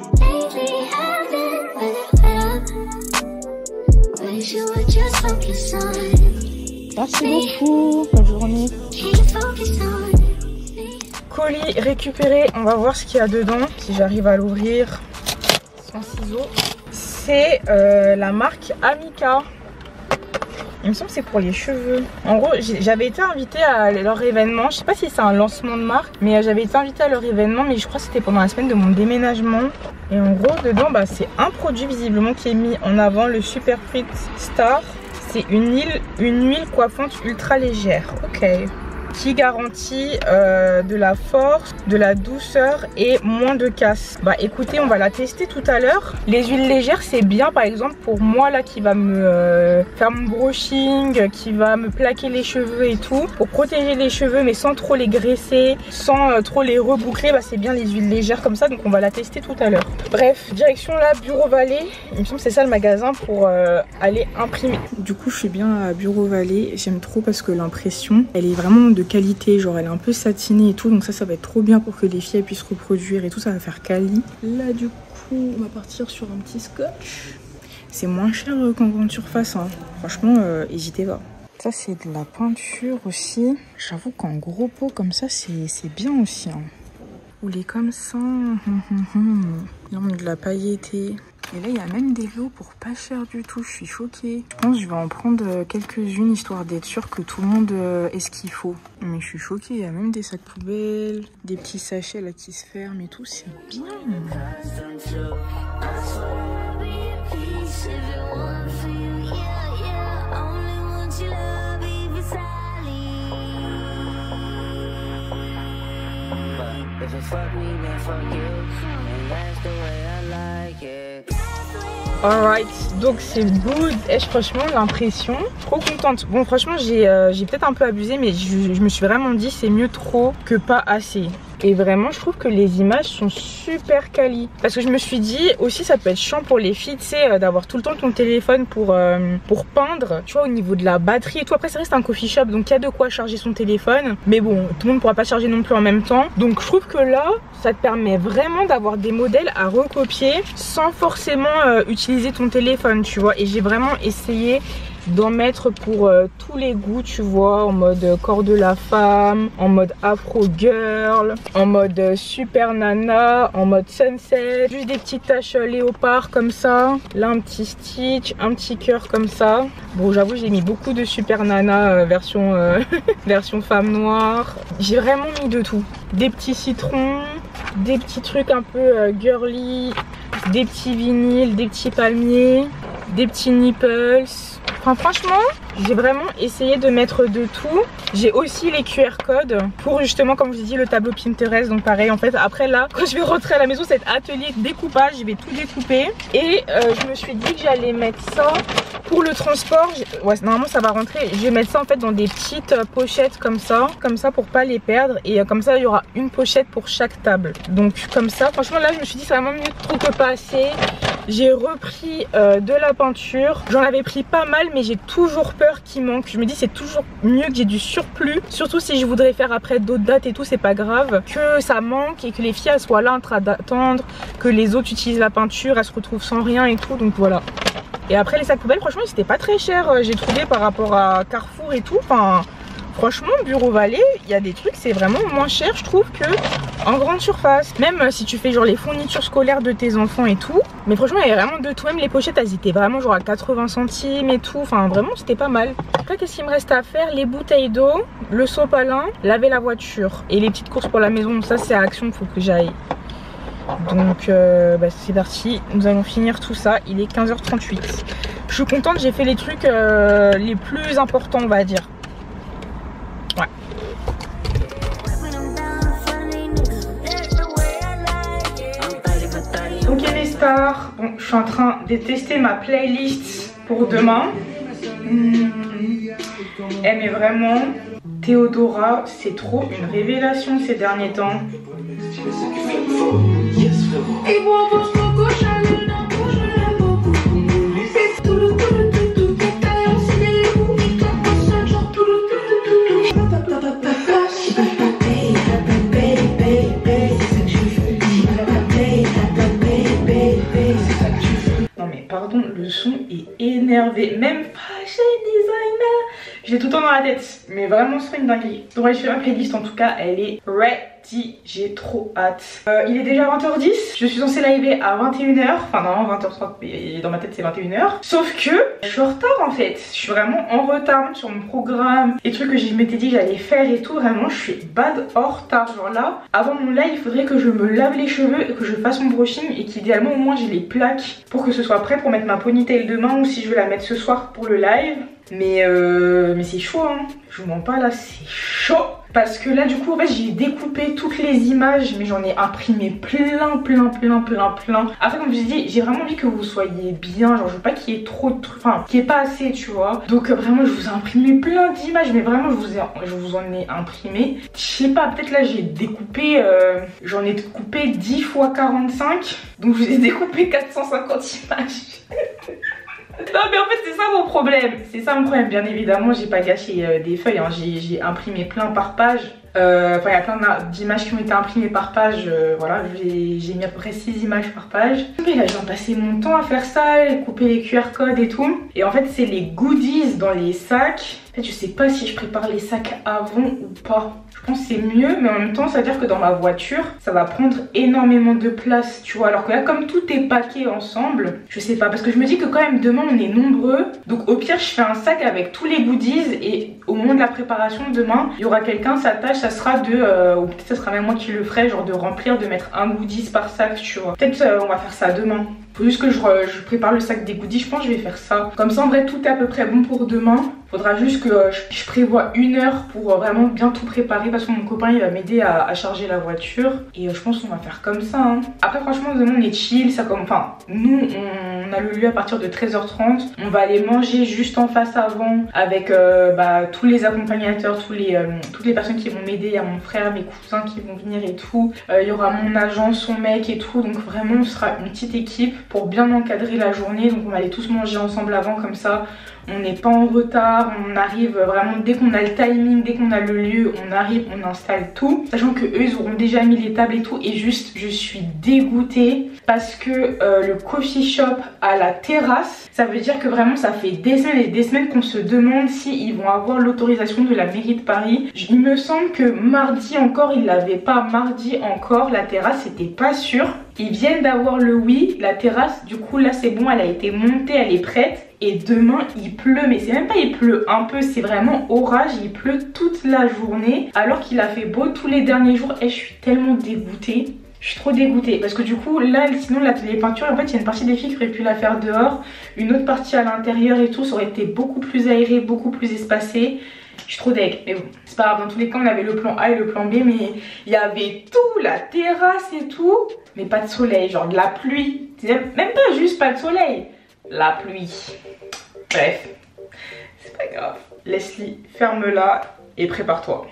Merci beaucoup, bonne journée. Colis récupéré, on va voir ce qu'il y a dedans, si j'arrive à l'ouvrir sans ciseaux. C'est la marque Amica. Il me semble que c'est pour les cheveux. En gros, j'avais été invitée à leur événement. Je sais pas si c'est un lancement de marque, mais j'avais été invitée à leur événement, mais je crois que c'était pendant la semaine de mon déménagement. Et en gros, dedans, bah, c'est un produit visiblement qui est mis en avant, le Super Fruit Star. C'est une huile coiffante ultra légère. Ok. Qui garantit de la force, de la douceur et moins de casse. Bah écoutez, on va la tester tout à l'heure. Les huiles légères c'est bien par exemple pour moi là qui va me faire mon brushing, qui va me plaquer les cheveux et tout. Pour protéger les cheveux mais sans trop les graisser, sans trop les reboucler, bah c'est bien les huiles légères comme ça. Donc on va la tester tout à l'heure. Bref, direction là, Bureau Vallée. Il me semble que c'est ça le magasin pour aller imprimer. Du coup je suis bien à Bureau Vallée. J'aime trop parce que l'impression elle est vraiment de qualité, genre elle est un peu satinée et tout, donc ça va être trop bien pour que les filles puissent reproduire et tout, ça va faire quali. Là du coup on va partir sur un petit scotch. C'est moins cher qu'en grande surface, hein. Franchement hésitez pas. Ça c'est de la peinture aussi. J'avoue qu'en gros pot comme ça c'est bien aussi, hein. Rouler comme ça, de la pailletée. Et là il y a même des lots pour pas cher du tout, je suis choquée. Je pense que je vais en prendre quelques-unes histoire d'être sûre que tout le monde ait ce qu'il faut. Mais je suis choquée, il y a même des sacs poubelles, des petits sachets là qui se ferment et tout, c'est bien. Alright, donc c'est good. Et franchement l'impression, trop contente. Bon franchement j'ai peut-être un peu abusé, mais je me suis vraiment dit c'est mieux trop que pas assez. Et vraiment je trouve que les images sont super quali. Parce que je me suis dit aussi ça peut être chiant pour les filles, tu sais, d'avoir tout le temps ton téléphone pour peindre, tu vois, au niveau de la batterie et tout. Après ça reste un coffee shop donc il y a de quoi charger son téléphone, mais bon tout le monde ne pourra pas charger non plus en même temps. Donc je trouve que là ça te permet vraiment d'avoir des modèles à recopier sans forcément utiliser ton téléphone, tu vois. Et j'ai vraiment essayé d'en mettre pour tous les goûts, tu vois, en mode corps de la femme, en mode afro girl, en mode super nana, en mode sunset, juste des petites taches léopard comme ça, là un petit stitch, un petit cœur comme ça. Bon j'avoue j'ai mis beaucoup de super nana version version femme noire. J'ai vraiment mis de tout, des petits citrons, des petits trucs un peu girly, des petits vinyles, des petits palmiers, des petits nipples. Enfin franchement j'ai vraiment essayé de mettre de tout. J'ai aussi les QR codes pour justement comme je vous ai dit le tableau Pinterest. Donc pareil en fait après là quand je vais rentrer à la maison cet atelier de découpage je vais tout découper. Et je me suis dit que j'allais mettre ça pour le transport. Ouais normalement ça va rentrer. Je vais mettre ça en fait dans des petites pochettes comme ça pour pas les perdre. Et comme ça il y aura une pochette pour chaque table. Donc comme ça franchement là je me suis dit c'est vraiment mieux trop que pas assez. J'ai repris de la peinture. J'en avais pris pas mal mais j'ai toujours peur qu'il manque. Je me dis c'est toujours mieux que j'ai du surplus. Surtout si je voudrais faire après d'autres dates et tout, c'est pas grave. Que ça manque et que les filles elles soient là en train d'attendre. Que les autres utilisent la peinture, elles se retrouvent sans rien et tout. Donc voilà. Et après les sacs poubelles franchement c'était pas très cher. J'ai trouvé par rapport à Carrefour et tout. Enfin franchement Bureau Vallée il y a des trucs c'est vraiment moins cher je trouve que en grande surface. Même si tu fais genre les fournitures scolaires de tes enfants et tout. Mais franchement il y a vraiment de tout. Même les pochettes elles étaient vraiment genre à 80 centimes et tout. Enfin vraiment c'était pas mal. Après qu'est-ce qu'il me reste à faire? Les bouteilles d'eau, le sopalin, laver la voiture. Et les petites courses pour la maison. Ça c'est à Action qu'il faut que j'aille. Donc c'est parti. Nous allons finir tout ça. Il est 15h38. Je suis contente j'ai fait les trucs les plus importants on va dire. Ouais. Ok mes stars, bon je suis en train de tester ma playlist pour demain. Elle met vraiment Théodora, c'est trop une révélation ces derniers temps. Pardon, le son est énervé. Même fashion designer, j'ai tout le temps dans la tête. Mais vraiment, c'est une dinguerie. Donc, je fais ma playlist. En tout cas, elle est ready. J'ai trop hâte. Il est déjà 20h10. Je suis censée liver à 21h. Enfin, non, 20h30. Mais dans ma tête, c'est 21h. Sauf que je suis en retard en fait. Je suis vraiment en retard sur mon programme. Les trucs que je m'étais dit que j'allais faire et tout. Vraiment, je suis bad en retard. Genre là, avant mon live, il faudrait que je me lave les cheveux et que je fasse mon brushing. Et qu'idéalement, au moins, j'ai les plaques pour que ce soit prêt pour mettre ma ponytail demain. Ou si je veux la mettre ce soir pour le live. Mais c'est chaud hein. Je vous mens pas là, c'est chaud. Parce que là du coup en fait j'ai découpé toutes les images. Mais j'en ai imprimé plein. Après comme je vous ai dit j'ai vraiment envie que vous soyez bien. Genre je veux pas qu'il y ait trop de trucs. Enfin qu'il y ait pas assez tu vois. Donc vraiment je vous ai imprimé plein d'images. Mais vraiment je vous en ai imprimé. Je sais pas peut-être là j'ai découpé j'en ai coupé 10 x 45. Donc je vous ai découpé 450 images. Non mais en fait c'est ça mon problème. C'est ça mon problème. Bien évidemment j'ai pas gâché des feuilles hein. J'ai imprimé plein par page. Enfin il y a plein d'images qui ont été imprimées par page. Voilà j'ai mis à peu près 6 images par page. Mais là je viens de passer mon temps à faire ça, couper les QR codes et tout. Et en fait c'est les goodies dans les sacs. En fait je sais pas si je prépare les sacs avant ou pas. Je pense que c'est mieux mais en même temps ça veut dire que dans ma voiture ça va prendre énormément de place tu vois. Alors que là comme tout est paqué ensemble, je sais pas parce que je me dis que quand même demain on est nombreux. Donc au pire je fais un sac avec tous les goodies et au moment de la préparation demain il y aura quelqu'un, sa tâche ça sera de ou peut-être ça sera même moi qui le ferai, genre de remplir, de mettre un goodies par sac tu vois. Peut-être on va faire ça demain. Faut juste que je prépare le sac des goodies, je pense que je vais faire ça. Comme ça en vrai tout est à peu près bon pour demain. Faudra juste que je prévoie 1 heure pour vraiment bien tout préparer parce que mon copain il va m'aider à charger la voiture. Et je pense qu'on va faire comme ça. Hein. Après franchement demain on est chill, ça comme enfin nous on a le lieu à partir de 13h30. On va aller manger juste en face avant avec tous les accompagnateurs, toutes les personnes qui vont m'aider. Il y a mon frère, mes cousins qui vont venir et tout. Il y aura mon agent, son mec et tout. Donc vraiment on sera une petite équipe pour bien encadrer la journée. Donc on va aller tous manger ensemble avant comme ça. On n'est pas en retard, on arrive vraiment dès qu'on a le timing, dès qu'on a le lieu, on arrive, on installe tout. Sachant que eux ils auront déjà mis les tables et tout. Et juste je suis dégoûtée parce que le coffee shop à la terrasse, ça veut dire que vraiment ça fait des semaines et des semaines qu'on se demande si ils vont avoir l'autorisation de la mairie de Paris. Il me semble que mardi encore ils l'avaient pas, mardi encore la terrasse c'était pas sûr. Ils viennent d'avoir le oui, la terrasse, du coup là c'est bon, elle a été montée, elle est prête. Et demain il pleut, mais c'est même pas il pleut un peu, c'est vraiment orage, il pleut toute la journée. Alors qu'il a fait beau tous les derniers jours et je suis tellement dégoûtée. Je suis trop dégoûtée parce que du coup là sinon l'atelier peinture en fait il y a une partie des filles qui auraient pu la faire dehors. Une autre partie à l'intérieur et tout, ça aurait été beaucoup plus aéré, beaucoup plus espacé. Je suis trop deg, mais bon, c'est pas grave, dans tous les cas on avait le plan A et le plan B, mais il y avait tout, la terrasse et tout, mais pas de soleil, genre de la pluie, même pas juste pas de soleil, la pluie. Bref, c'est pas grave. Leslie, ferme-la et prépare-toi.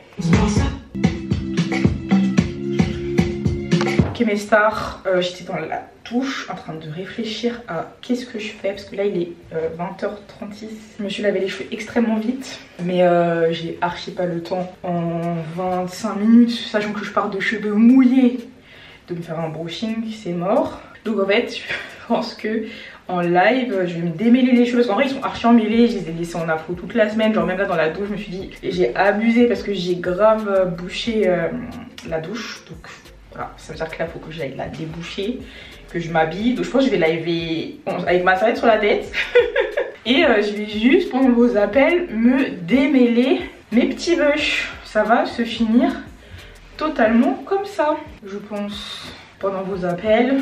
Ok mes stars, j'étais dans la douche en train de réfléchir à qu'est-ce que je fais parce que là il est 20h36. Je me suis lavé les cheveux extrêmement vite mais j'ai archi pas le temps en 25 minutes, sachant que je pars de cheveux mouillés de me faire un brushing, c'est mort. Donc en fait je pense que en live je vais me démêler les cheveux parce qu'en vrai ils sont archi emmêlés, je les ai laissés en afro toute la semaine, genre même là dans la douche je me suis dit j'ai abusé parce que j'ai grave bouché la douche, donc voilà, ça veut dire que là il faut que j'aille la déboucher, que je m'habille. Donc je pense que je vais liver avec ma serviette sur la tête et je vais juste pendant vos appels me démêler mes petits bush. Ça va se finir totalement comme ça je pense pendant vos appels.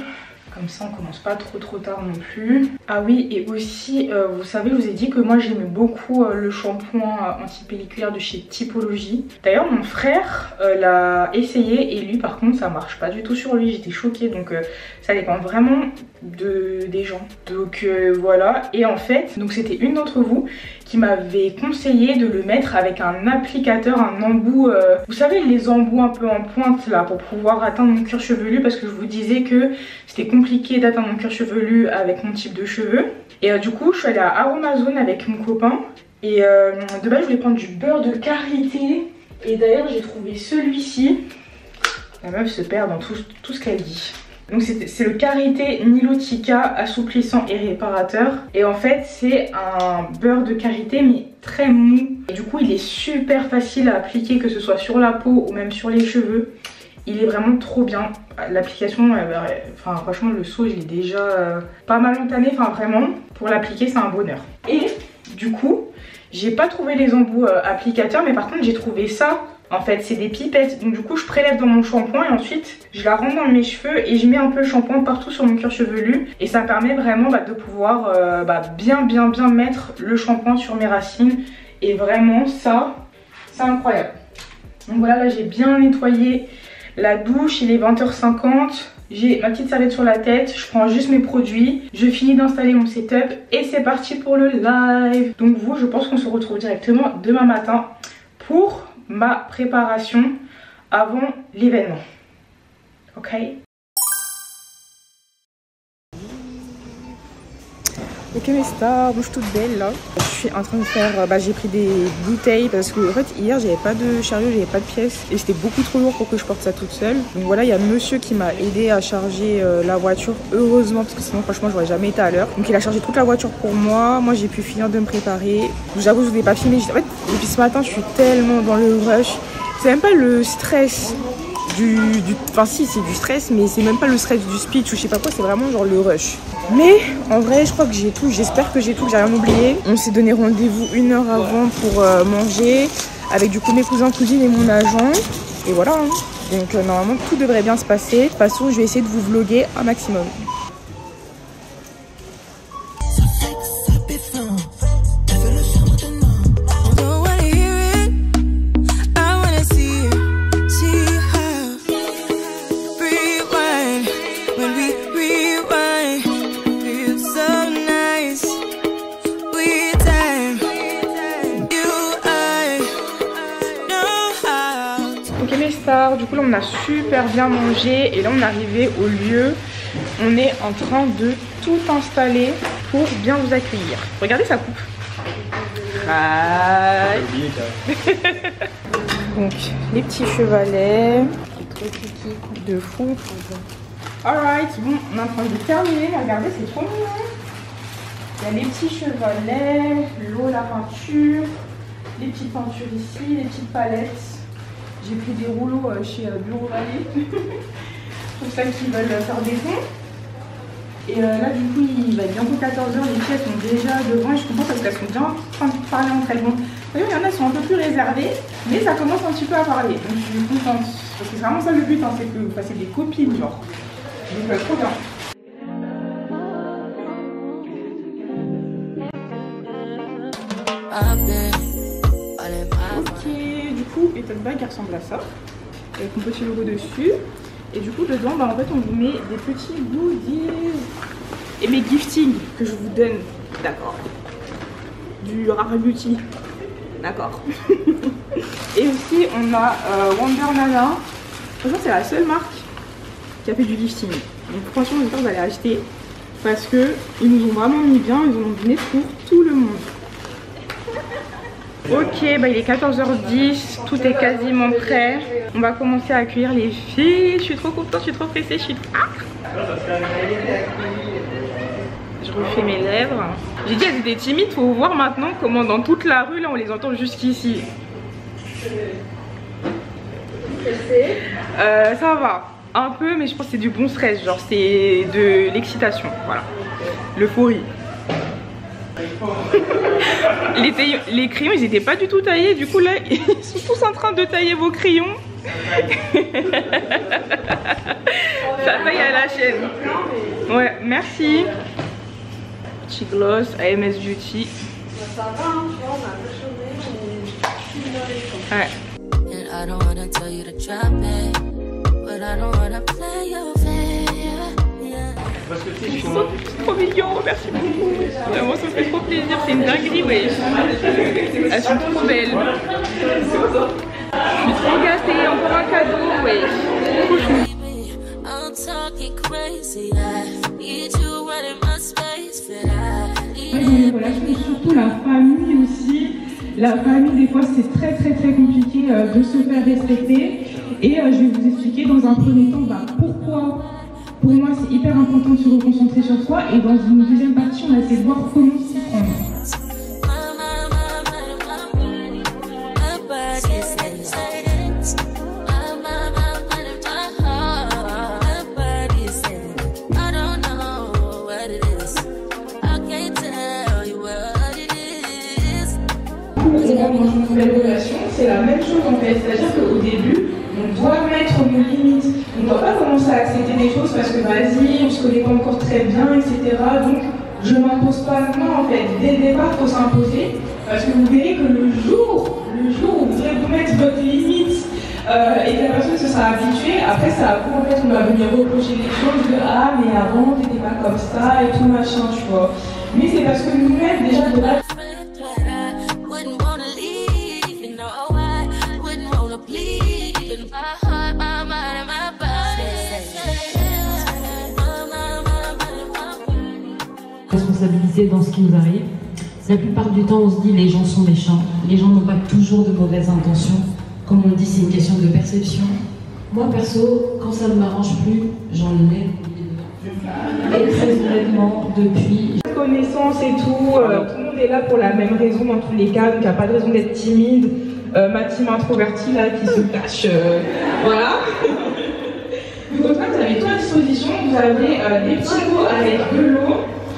Comme ça on commence pas trop tard non plus. Ah oui et aussi vous savez je vous ai dit que moi j'aimais beaucoup le shampoing anti-pelliculaire de chez Typologie. D'ailleurs mon frère l'a essayé et lui par contre ça marche pas du tout sur lui, j'étais choquée. Donc ça dépend vraiment des gens. Donc voilà. Et en fait donc c'était une d'entre vous qui m'avait conseillé de le mettre avec un applicateur, un embout, vous savez les embouts un peu en pointe là pour pouvoir atteindre mon cuir chevelu, parce que je vous disais que c'était compliqué d'atteindre mon cuir chevelu avec mon type de cheveux. Et du coup je suis allée à Aromazone avec mon copain et de base je voulais prendre du beurre de karité et d'ailleurs j'ai trouvé celui-ci. La meuf se perd dans tout ce qu'elle dit. Donc c'est le karité Nilotica assouplissant et réparateur. Et en fait c'est un beurre de karité mais très mou. Et du coup il est super facile à appliquer, que ce soit sur la peau ou même sur les cheveux. Il est vraiment trop bien. L'application, enfin franchement le seau je l'ai déjà pas mal entamé. Enfin vraiment pour l'appliquer c'est un bonheur. Et du coup j'ai pas trouvé les embouts applicateurs, mais par contre j'ai trouvé ça. En fait c'est des pipettes, donc du coup je prélève dans mon shampoing et ensuite je la rentre dans mes cheveux et je mets un peu le shampoing partout sur mon cuir chevelu. Et ça permet vraiment de pouvoir bien mettre le shampoing sur mes racines. Et vraiment ça c'est incroyable. Donc voilà, là j'ai bien nettoyé la douche, il est 20h50. J'ai ma petite serviette sur la tête, je prends juste mes produits, je finis d'installer mon setup et c'est parti pour le live. Donc vous, je pense qu'on se retrouve directement demain matin pour ma préparation avant l'événement. Ok? Ok mes stars, bouge toute belle là. Je suis en train de faire, j'ai pris des bouteilles parce que en fait hier j'avais pas de chariot, j'avais pas de pièces et c'était beaucoup trop lourd pour que je porte ça toute seule. Donc voilà, il y a monsieur qui m'a aidé à charger la voiture, heureusement, parce que sinon franchement j'aurais jamais été à l'heure. Donc il a chargé toute la voiture pour moi, moi j'ai pu finir de me préparer. J'avoue je vous ai pas filmé, en fait depuis ce matin je suis tellement dans le rush. C'est même pas le stress enfin si c'est du stress, mais c'est même pas le stress du speech ou je sais pas quoi, c'est vraiment genre le rush. Mais en vrai je crois que j'ai tout, j'espère que j'ai tout, que j'ai rien oublié. On s'est donné rendez-vous 1 heure avant pour manger avec du coup mes cousins, cousines et mon agent. Et voilà hein. Donc normalement tout devrait bien se passer. De toute façon je vais essayer de vous vlogger un maximum. Ok mes stars, du coup là on a super bien mangé et là on est arrivé au lieu. On est en train de tout installer pour bien vous accueillir. Regardez sa coupe. Donc les petits chevalets. Trop kiki de fou. Alright, bon on est en train de terminer. Regardez, c'est trop mignon. Il y a les petits chevalets, l'eau, la peinture, les petites peintures ici, les petites palettes. J'ai pris des rouleaux chez Bureau Vallée pour celles qui veulent faire des ponts. Et là du coup il va être bientôt 14h, les filles elles sont déjà devant et je comprends parce qu'elles sont bien en train de parler entre elles. Bon, il y en a qui sont un peu plus réservées, mais ça commence un petit peu à parler. Donc je suis contente. Parce que c'est vraiment ça le but, hein, c'est que vous fassiez des copines genre. Donc trop bien. Ok, du coup les tote bags ressemblent à ça. Avec mon petit logo dessus. Et du coup dedans bah, en fait on vous met des petits goodies et mes giftings que je vous donne, d'accord, du Rare Beauty, d'accord. Et aussi on a Wonder Nana, franchement c'est la seule marque qui a fait du gifting, donc franchement j'espère que vous allez acheter parce que ils nous ont vraiment mis bien, ils en ont donné pour tout le monde. Ok, bah il est 14h10, tout est quasiment prêt. On va commencer à accueillir les filles. Je suis trop contente, je suis trop pressée, je suis... Ah, je refais mes lèvres. J'ai dit elles étaient timides, faut voir maintenant comment dans toute la rue là on les entend jusqu'ici. Ça va, un peu, mais je pense que c'est du bon stress, genre c'est de l'excitation, voilà, l'euphorie. Les crayons ils étaient pas du tout taillés, du coup là ils sont tous en train de tailler vos crayons. Ça taille à la chaîne. Ouais, merci. Petit gloss AMS Beauty. Ouais. C'est trop mignon, merci beaucoup. Vraiment, ça me fait trop plaisir, c'est une dinguerie, ouais. Elles sont trop belles. Je suis trop gâtée, encore un cadeau, ouais. Trop chou. Dans les relations, surtout la famille aussi. La famille, des fois, c'est très compliqué de se faire respecter. Et je vais vous expliquer dans un premier temps pourquoi. Pour moi, c'est hyper important de se reconcentrer sur soi et dans une deuxième partie, on va essayer de voir comment s'y prendre. Dans une nouvelle relation, c'est la même chose en fait, c'est-à-dire qu'au début, on doit mettre nos limites. On ne doit pas commencer à accepter des choses parce que vas-y, on ne se connaît pas encore très bien, etc. Donc je ne m'impose pas. Non, en fait, dès le départ, il faut s'imposer. Parce que vous verrez que le jour où vous devrez vous mettre votre limite et que la personne se sera habituée, après ça à coup, en fait, on va venir reprocher les choses de ah, mais avant, t'étais pas comme ça et tout machin, tu vois. Mais c'est parce que nous-mêmes, déjà de base, responsabilité dans ce qui nous arrive. La plupart du temps, on se dit les gens sont méchants. Les gens n'ont pas toujours de mauvaises intentions. Comme on dit, c'est une question de perception. Moi, perso, quand ça ne m'arrange plus, j'en ai. Et très honnêtement, depuis... connaissance et tout, tout le monde est là pour la même raison dans tous les cas, donc il n'y a pas de raison d'être timide. Ma team introvertie là qui se cache, voilà. Donc en fait, vous avez tout à disposition, vous avez des petits pots avec de l'eau.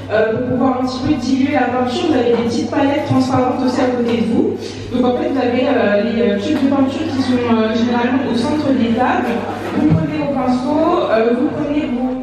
Pour pouvoir un petit peu diluer la peinture, vous avez des petites palettes transparentes aussi à côté de vous. Donc en fait, vous avez les tubes de peinture qui sont généralement au centre des tables. Vous prenez vos pinceaux, vous prenez vos...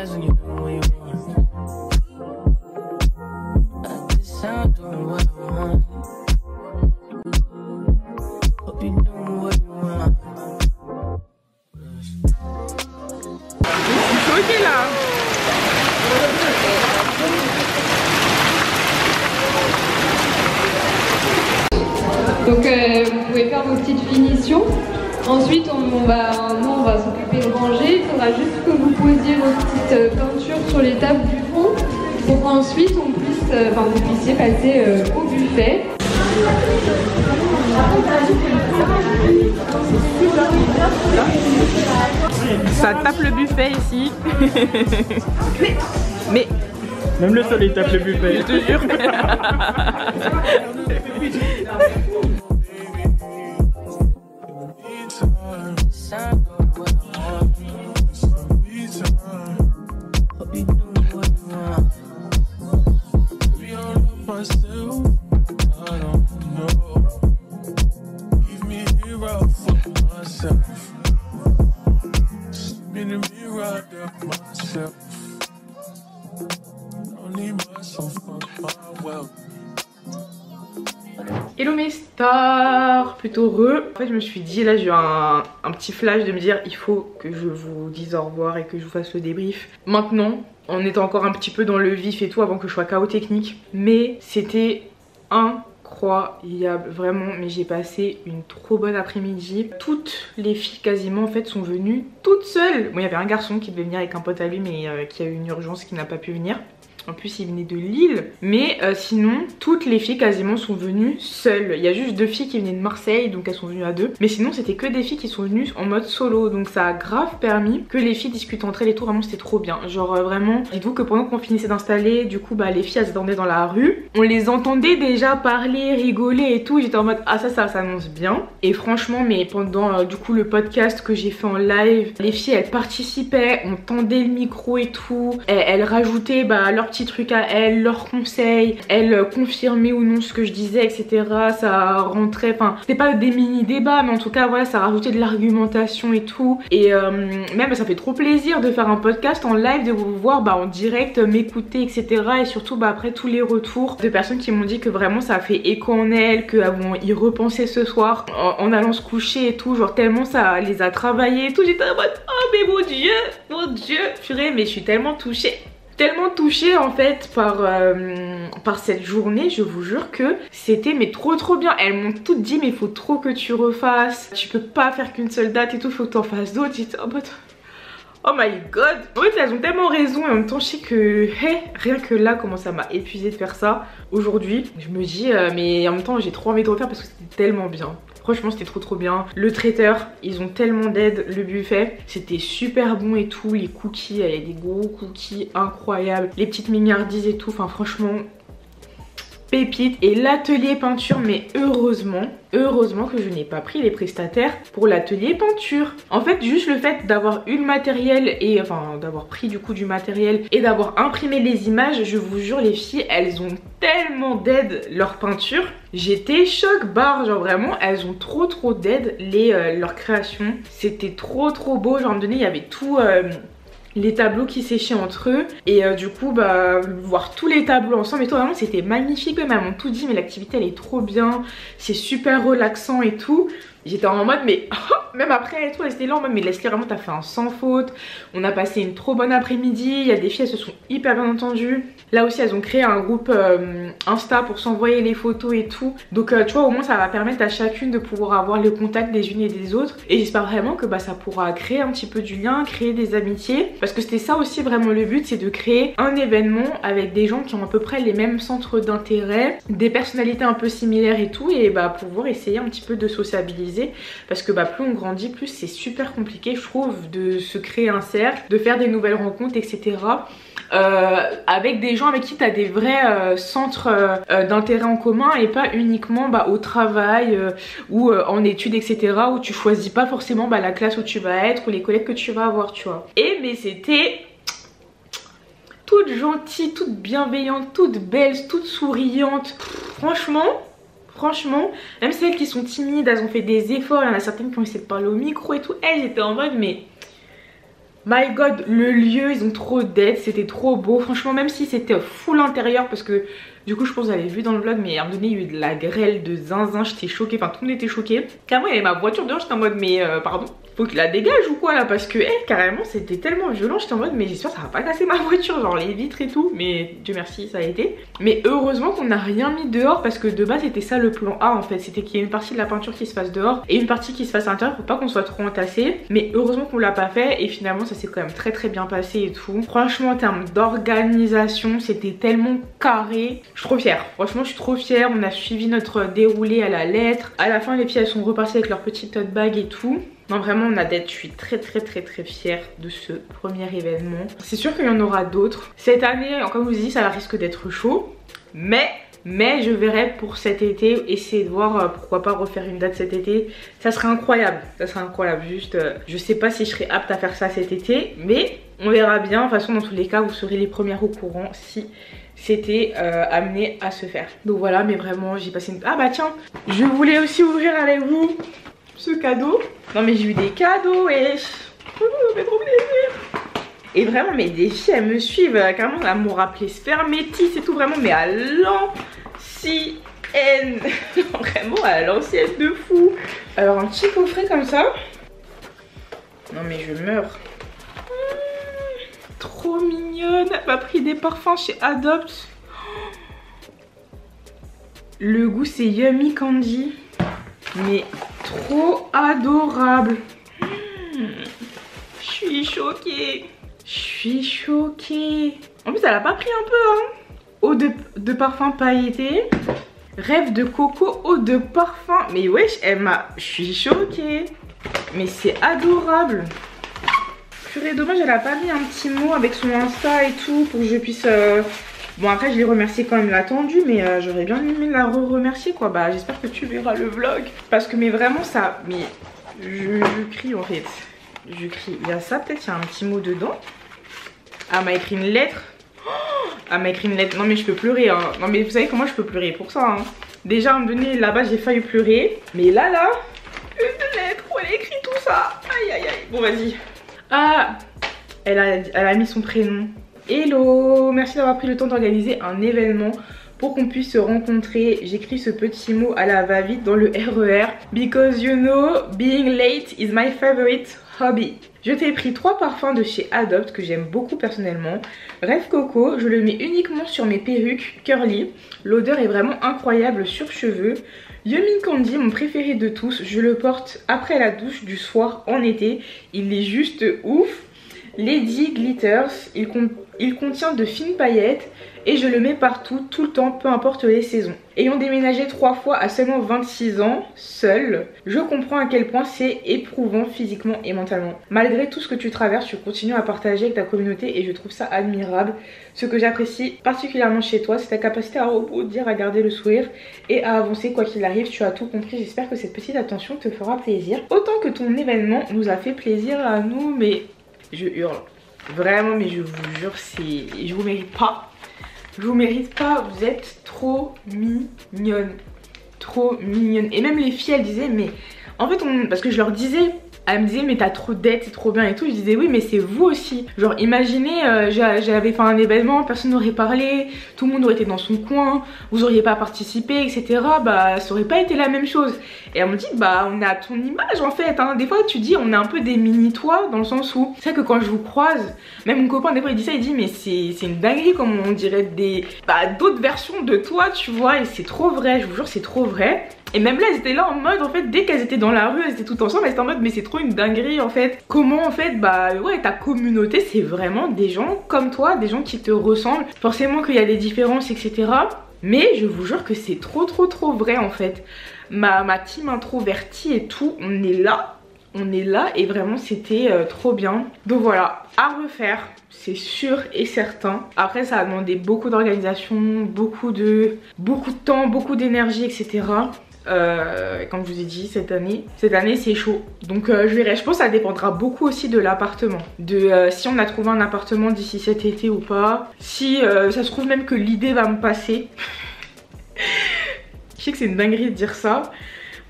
fast and you do what you want. At this sound, doing what I want. Hope you doing what you want. Ok là. Donc vous pouvez faire vos petites finitions. Ensuite on va s'occuper de ranger. Il faudra juste que vous posiez vos petites peintures sur les tables du fond pour qu'ensuite vous puissiez passer au buffet. Ça tape le buffet ici. mais Même le soleil tape le buffet. je te jure. Hello mes stars, plutôt heureux. En fait je me suis dit, là j'ai eu un petit flash de me dire il faut que je vous dise au revoir et que je vous fasse le débrief maintenant, en étant encore un petit peu dans le vif et tout avant que je sois KO technique. Mais c'était incroyable, vraiment, mais j'ai passé une trop bonne après-midi. Toutes les filles quasiment en fait sont venues toutes seules. Bon, il y avait un garçon qui devait venir avec un pote à lui mais qui a eu une urgence, qui n'a pas pu venir. En plus il venait de Lille. Mais sinon toutes les filles quasiment sont venues seules. Il y a juste 2 filles qui venaient de Marseille, donc elles sont venues à 2. Mais sinon c'était que des filles qui sont venues en mode solo. Donc ça a grave permis que les filles discutent entre elles et tout. Vraiment c'était trop bien. Genre vraiment, dites-vous que pendant qu'on finissait d'installer, du coup les filles elles attendaient dans la rue. On les entendait déjà parler, rigoler et tout. J'étais en mode ah ça s'annonce bien. Et franchement mais pendant du coup le podcast que j'ai fait en live, les filles elles participaient, on tendait le micro et tout. Elles rajoutaient leur petits trucs à elles, leurs conseils, elles confirmaient ou non ce que je disais, etc. Ça rentrait, enfin c'était pas des mini débats mais en tout cas voilà, ça rajoutait de l'argumentation et tout. Et même ça fait trop plaisir de faire un podcast en live, de vous voir en direct, m'écouter, etc. Et surtout après tous les retours de personnes qui m'ont dit que vraiment ça a fait écho en elles, qu'elles vont y repenser ce soir en allant se coucher et tout, genre tellement ça les a travaillés et tout. J'étais en mode oh mais mon dieu purée, mais je suis tellement touchée en fait par cette journée. Je vous jure que c'était mais trop bien. Elles m'ont toutes dit mais faut trop que tu refasses, tu peux pas faire qu'une seule date et tout, faut que t'en fasses d'autres. J'étais en mode oh my god. En fait elles ont tellement raison et en même temps je sais que rien que là comment ça m'a épuisé de faire ça aujourd'hui. Je me dis mais en même temps j'ai trop envie de refaire parce que c'était tellement bien. Franchement c'était trop bien. Le traiteur, ils ont tellement d'aide. Le buffet, c'était super bon et tout. Les cookies, il y a des gros cookies incroyables. Les petites mignardises et tout. Enfin franchement, pépite. Et l'atelier peinture, mais heureusement que je n'ai pas pris les prestataires pour l'atelier peinture. En fait juste le fait d'avoir eu le matériel et enfin d'avoir pris du coup du matériel et d'avoir imprimé les images, je vous jure les filles elles ont tellement d'aide leur peinture. J'étais choc barre, genre vraiment elles ont trop d'aide leur création. C'était trop beau, genre à un moment donné il y avait tout les tableaux qui séchaient entre eux et du coup voir tous les tableaux ensemble et tout, vraiment c'était magnifique. Même elles m'ont tout dit mais l'activité elle est trop bien, c'est super relaxant et tout. J'étais en mode mais même après et tout, elles étaient là en mode mais Leslie vraiment t'as fait un sans faute. On a passé une trop bonne après-midi. Il y a des filles elles se sont hyper bien entendues. Là aussi elles ont créé un groupe Insta pour s'envoyer les photos et tout. Donc tu vois au moins ça va permettre à chacune de pouvoir avoir le contact des unes et des autres. Et j'espère vraiment que ça pourra créer un petit peu du lien, créer des amitiés. Parce que c'était ça aussi vraiment le but, c'est de créer un événement avec des gens qui ont à peu près les mêmes centres d'intérêt, des personnalités un peu similaires et tout. Et pouvoir essayer un petit peu de sociabiliser. Parce que plus on grandit, plus c'est super compliqué je trouve de se créer un cercle, de faire des nouvelles rencontres, etc. Avec des gens avec qui tu as des vrais centres d'intérêt en commun et pas uniquement au travail ou en études, etc. où tu choisis pas forcément la classe où tu vas être ou les collègues que tu vas avoir, tu vois. Mais c'était toute gentille, toute bienveillante, toute belle, toute souriante. Franchement, même celles qui sont timides, elles ont fait des efforts. Il y en a certaines qui ont essayé de parler au micro et tout. Elles étaient en mode mais My god, le lieu, ils ont trop d'aide, c'était trop beau. Franchement, même si c'était full intérieur, parce que du coup, je pense que vous avez vu dans le vlog, mais à un moment donné, il y a eu de la grêle, de zinzin, j'étais choquée. Enfin, tout le monde était choqué. Carrément, il y avait ma voiture dehors, j'étais en mode, mais pardon, faut qu'il la dégage ou quoi là? Parce que, carrément, c'était tellement violent, j'étais en mode, mais j'espère que ça va pas casser ma voiture, genre les vitres et tout. Mais Dieu merci, ça a été. Mais heureusement qu'on n'a rien mis dehors, parce que de base, c'était ça le plan A en fait. C'était qu'il y ait une partie de la peinture qui se fasse dehors et une partie qui se fasse à l'intérieur pour pas qu'on soit trop entassé. Mais heureusement qu'on l'a pas fait et finalement, ça s'est quand même très bien passé et tout. Franchement, en termes d'organisation, c'était tellement carré. Je suis trop fière. Franchement, je suis trop fière. On a suivi notre déroulé à la lettre. À la fin, les filles, elles sont reparties avec leur petite tote bag et tout. Non, vraiment, Nadette, je suis très fière de ce premier événement. C'est sûr qu'il y en aura d'autres. Cette année, comme je vous ai dit, ça risque d'être chaud. Mais je verrai pour cet été, essayer de voir pourquoi pas refaire une date cet été. Ça serait incroyable, juste je sais pas si je serai apte à faire ça cet été, mais on verra bien. De toute façon, dans tous les cas, vous serez les premières au courant si c'était amené à se faire. Donc voilà, mais vraiment j'ai passé une... Ah bah tiens, je voulais aussi ouvrir avec vous ce cadeau. Non mais j'ai eu des cadeaux et ça me fait trop plaisir. Et vraiment, mais des filles, elles me suivent. Carrément, elles m'ont rappelé Spermétis et tout, vraiment, mais à l'ancienne. Vraiment, à l'ancienne de fou. Alors, un petit coffret comme ça. Non, mais je meurs. Trop mignonne. Elle m'a pris des parfums chez Adopt. Le goût, c'est Yummy Candy. Mais trop adorable. Je suis choquée. Je suis choquée. En plus, elle a pas pris un peu, hein. Eau de parfum pailleté. Rêve de coco, eau de parfum. Mais wesh, elle m'a... Je suis choquée. Mais c'est adorable. Purée, dommage, elle a pas mis un petit mot avec son Insta et tout pour que je puisse... Bon, après, je l'ai remercié quand même l'attendu, mais j'aurais bien aimé la remercier, quoi. Bah, j'espère que tu verras le vlog. Parce que, mais vraiment, ça... Mais je crie, en fait. Je crie. Il y a ça, peut-être, il y a un petit mot dedans. Ah, elle m'a écrit une lettre. Oh, elle m'a écrit une lettre. Non, mais je peux pleurer, hein. Non, mais vous savez comment je peux pleurer pour ça, hein. Déjà, à un moment donné, là-bas, j'ai failli pleurer. Mais là, une lettre où elle a écrit tout ça. Aïe, aïe, aïe. Bon, vas-y. Ah, elle a mis son prénom. Hello, merci d'avoir pris le temps d'organiser un événement pour qu'on puisse se rencontrer. J'écris ce petit mot à la va-vite dans le RER. Because you know, being late is my favorite hobby. Je t'ai pris 3 parfums de chez Adopt que j'aime beaucoup personnellement. Rêve Coco, je le mets uniquement sur mes perruques curly. L'odeur est vraiment incroyable sur cheveux. Yummy Candy, mon préféré de tous. Je le porte après la douche du soir en été. Il est juste ouf. Lady Glitters, il contient de fines paillettes et je le mets partout, tout le temps, peu importe les saisons. Ayant déménagé 3 fois à seulement 26 ans, seule, je comprends à quel point c'est éprouvant physiquement et mentalement. Malgré tout ce que tu traverses, tu continues à partager avec ta communauté et je trouve ça admirable. Ce que j'apprécie particulièrement chez toi, c'est ta capacité à rebondir, à garder le sourire et à avancer quoi qu'il arrive. Tu as tout compris, j'espère que cette petite attention te fera plaisir. Autant que ton événement nous a fait plaisir à nous, mais... Je hurle. Vraiment, mais je vous jure, c'est... Je vous mérite pas. Je vous mérite pas. Vous êtes trop mignonne. Trop mignonne. Et même les filles, elles disaient, mais... En fait, parce que je leur disais... Elle me disait mais t'as trop d'aide, c'est trop bien et tout. Je disais oui mais c'est vous aussi. Genre imaginez j'avais fait un événement, personne n'aurait parlé, tout le monde aurait été dans son coin, vous auriez pas participé etc. Bah ça aurait pas été la même chose. Et elle me dit bah on est à ton image en fait hein. Des fois tu dis on est un peu des mini toi dans le sens où c'est vrai que quand je vous croise, même mon copain des fois il dit ça, il dit mais c'est une dinguerie comme on dirait des d'autres versions de toi tu vois. Et c'est trop vrai, je vous jure c'est trop vrai. Et même là elles étaient là en mode en fait dès qu'elles étaient dans la rue elles étaient toutes ensemble, elles étaient en mode mais c'est trop une dinguerie en fait. Comment en fait bah ouais ta communauté c'est vraiment des gens comme toi, des gens qui te ressemblent. Forcément qu'il y a des différences etc. Mais je vous jure que c'est trop vrai en fait. Ma team introvertie et tout, on est là et vraiment c'était trop bien. Donc voilà, à refaire, c'est sûr et certain. Après ça a demandé beaucoup d'organisation, beaucoup de temps, beaucoup d'énergie etc. Comme je vous ai dit cette année c'est chaud. Donc je verrai, je pense que ça dépendra beaucoup aussi de l'appartement. Si on a trouvé un appartement d'ici cet été ou pas. Si ça se trouve même que l'idée va me passer. Je sais que c'est une dinguerie de dire ça.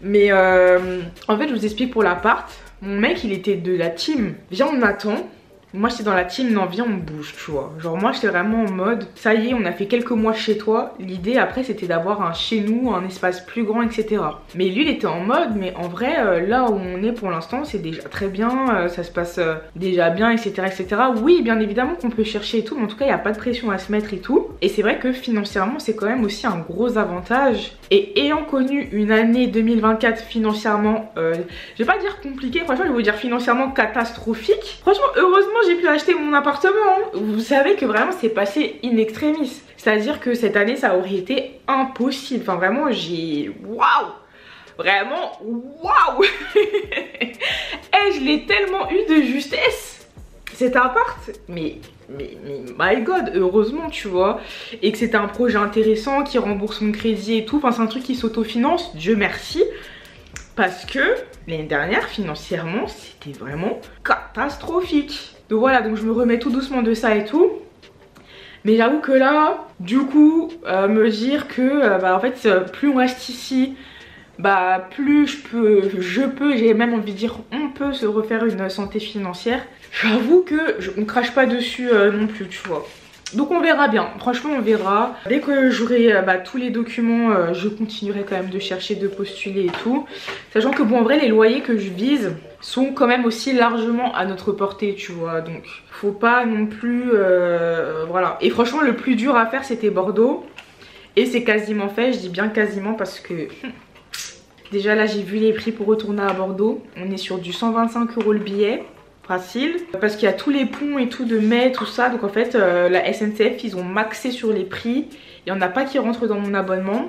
Mais en fait je vous explique pour l'appart. Mon mec il était de la team viens on attend. Moi j'étais dans la team non viens on bouge tu vois. Genre moi j'étais vraiment en mode ça y est on a fait quelques mois chez toi. L'idée après c'était d'avoir un chez nous, un espace plus grand etc. Mais lui il était en mode mais en vrai là où on est pour l'instant c'est déjà très bien, ça se passe déjà bien etc etc. Oui bien évidemment qu'on peut chercher et tout mais en tout cas il n'y a pas de pression à se mettre et tout. Et c'est vrai que financièrement c'est quand même aussi un gros avantage. Et ayant connu une année 2024 financièrement, je vais pas dire compliquée, franchement je vais vous dire financièrement catastrophique. Franchement heureusement j'ai pu acheter mon appartement. Vous savez que vraiment c'est passé in extremis. C'est-à-dire que cette année ça aurait été impossible. Enfin vraiment j'ai... Waouh! Vraiment waouh! Et je l'ai tellement eu de justesse cet appart. Mais my god, heureusement tu vois. Et que c'était un projet intéressant qui rembourse mon crédit et tout. Enfin c'est un truc qui s'autofinance, Dieu merci. Parce que l'année dernière financièrement c'était vraiment catastrophique. Donc voilà, donc je me remets tout doucement de ça et tout. Mais j'avoue que là, du coup, me dire que bah, en fait, plus on reste ici, bah plus je peux, j'ai même envie de dire on peut se refaire une santé financière. J'avoue que on crache pas dessus non plus, tu vois. Donc on verra bien, franchement on verra. Dès que j'aurai tous les documents, je continuerai quand même de chercher, de postuler et tout. Sachant que bon en vrai les loyers que je vise sont quand même aussi largement à notre portée tu vois. Donc faut pas non plus, voilà. Et franchement le plus dur à faire c'était Bordeaux. Et c'est quasiment fait, je dis bien quasiment parce que... Déjà là j'ai vu les prix pour retourner à Bordeaux. On est sur du 125 € le billet. Facile parce qu'il y a tous les ponts et tout de mai tout ça donc en fait la SNCF ils ont maxé sur les prix, il n'y en a pas qui rentrent dans mon abonnement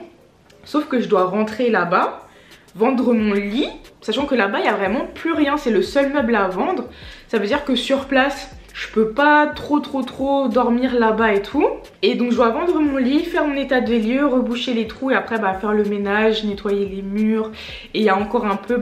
sauf que je dois rentrer là-bas, vendre mon lit sachant que là-bas il n'y a vraiment plus rien, c'est le seul meuble à vendre. Ça veut dire que sur place je peux pas trop dormir là-bas et tout. Et donc je dois vendre mon lit, faire mon état des lieux, reboucher les trous et après faire le ménage, nettoyer les murs. Et il y a encore un peu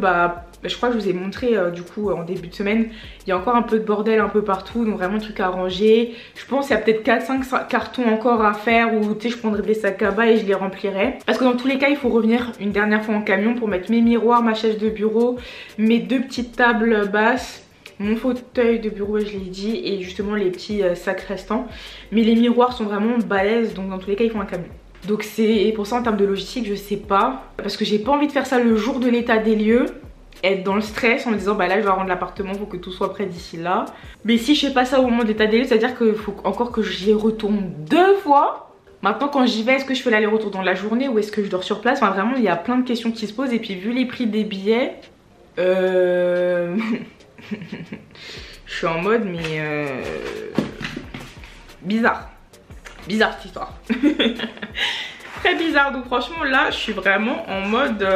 je crois que je vous ai montré du coup en début de semaine, il y a encore un peu de bordel un peu partout, donc vraiment un truc à ranger. Je pense qu'il y a peut-être 4-5 cartons encore à faire où tu sais je prendrai des sacs à bas et je les remplirai. Parce que dans tous les cas il faut revenir une dernière fois en camion pour mettre mes miroirs, ma chaise de bureau, mes 2 petites tables basses, mon fauteuil de bureau je l'ai dit et justement les petits sacs restants. Mais les miroirs sont vraiment balèzes donc dans tous les cas il faut un camion. Donc c'est pour ça en termes de logistique je sais pas. Parce que j'ai pas envie de faire ça le jour de l'état des lieux, être dans le stress en me disant bah là je vais rendre l'appartement, faut que tout soit prêt d'ici là. Mais si je fais pas ça au moment de l'état des lieux, c'est à dire qu'il faut encore que j'y retourne 2 fois. Maintenant quand j'y vais, est-ce que je fais l'aller-retour dans la journée ou est-ce que je dors sur place? Enfin vraiment il y a plein de questions qui se posent. Et puis vu les prix des billets je suis en mode mais bizarre cette histoire. Très bizarre, donc franchement là je suis vraiment en mode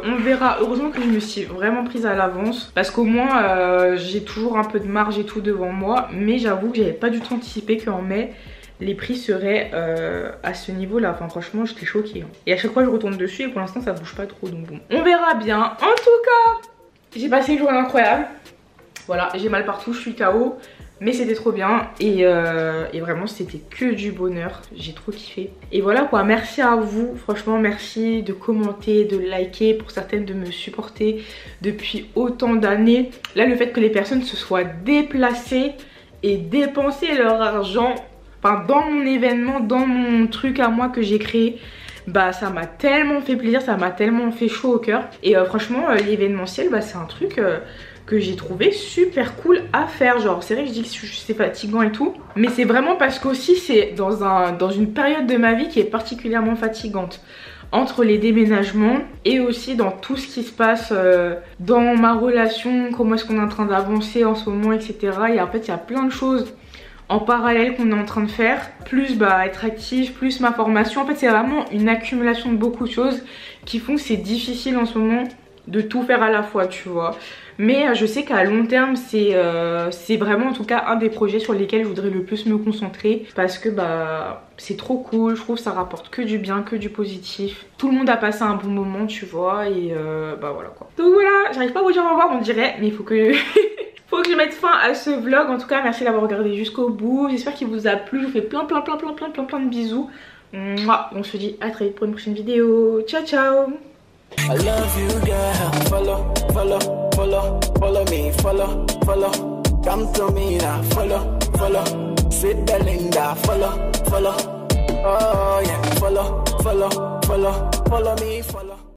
on verra. Heureusement que je me suis vraiment prise à l'avance parce qu'au moins j'ai toujours un peu de marge et tout devant moi. Mais j'avoue que j'avais pas du tout anticipé qu'en mai les prix seraient à ce niveau là. Enfin franchement j'étais choquée et à chaque fois je retourne dessus et pour l'instant ça bouge pas trop donc bon on verra bien. En tout cas j'ai passé une journée incroyable. Voilà, j'ai mal partout, je suis KO. Mais c'était trop bien et vraiment c'était que du bonheur, j'ai trop kiffé. Et voilà quoi, merci à vous, franchement merci de commenter, de liker, pour certaines de me supporter depuis autant d'années. Là le fait que les personnes se soient déplacées et dépensé leur argent dans mon événement, dans mon truc à moi que j'ai créé, bah ça m'a tellement fait plaisir, ça m'a tellement fait chaud au cœur. Et franchement l'événementiel c'est un truc que j'ai trouvé super cool à faire. Genre c'est vrai que je dis que c'est fatigant et tout, mais c'est vraiment parce qu'aussi c'est dans une période de ma vie qui est particulièrement fatigante, entre les déménagements et aussi dans tout ce qui se passe dans ma relation, comment est-ce qu'on est en train d'avancer en ce moment, etc. Et en fait il y a plein de choses en parallèle qu'on est en train de faire, plus être active, plus ma formation. En fait c'est vraiment une accumulation de beaucoup de choses qui font que c'est difficile en ce moment de tout faire à la fois, tu vois. Mais je sais qu'à long terme c'est vraiment en tout cas un des projets sur lesquels je voudrais le plus me concentrer, parce que c'est trop cool, je trouve que ça rapporte que du bien, que du positif. Tout le monde a passé un bon moment, tu vois, et voilà quoi. Donc voilà, j'arrive pas à vous dire au revoir on dirait, mais il faut que faut que je mette fin à ce vlog. En tout cas merci d'avoir regardé jusqu'au bout, j'espère qu'il vous a plu. Je vous fais plein de bisous. Mouah. On se dit à très vite pour une prochaine vidéo. Ciao ciao. I love you, girl. Follow me, follow. Come to me now, follow, follow. Sweet Belinda, follow, follow. Oh yeah, follow, follow, follow, follow me, follow.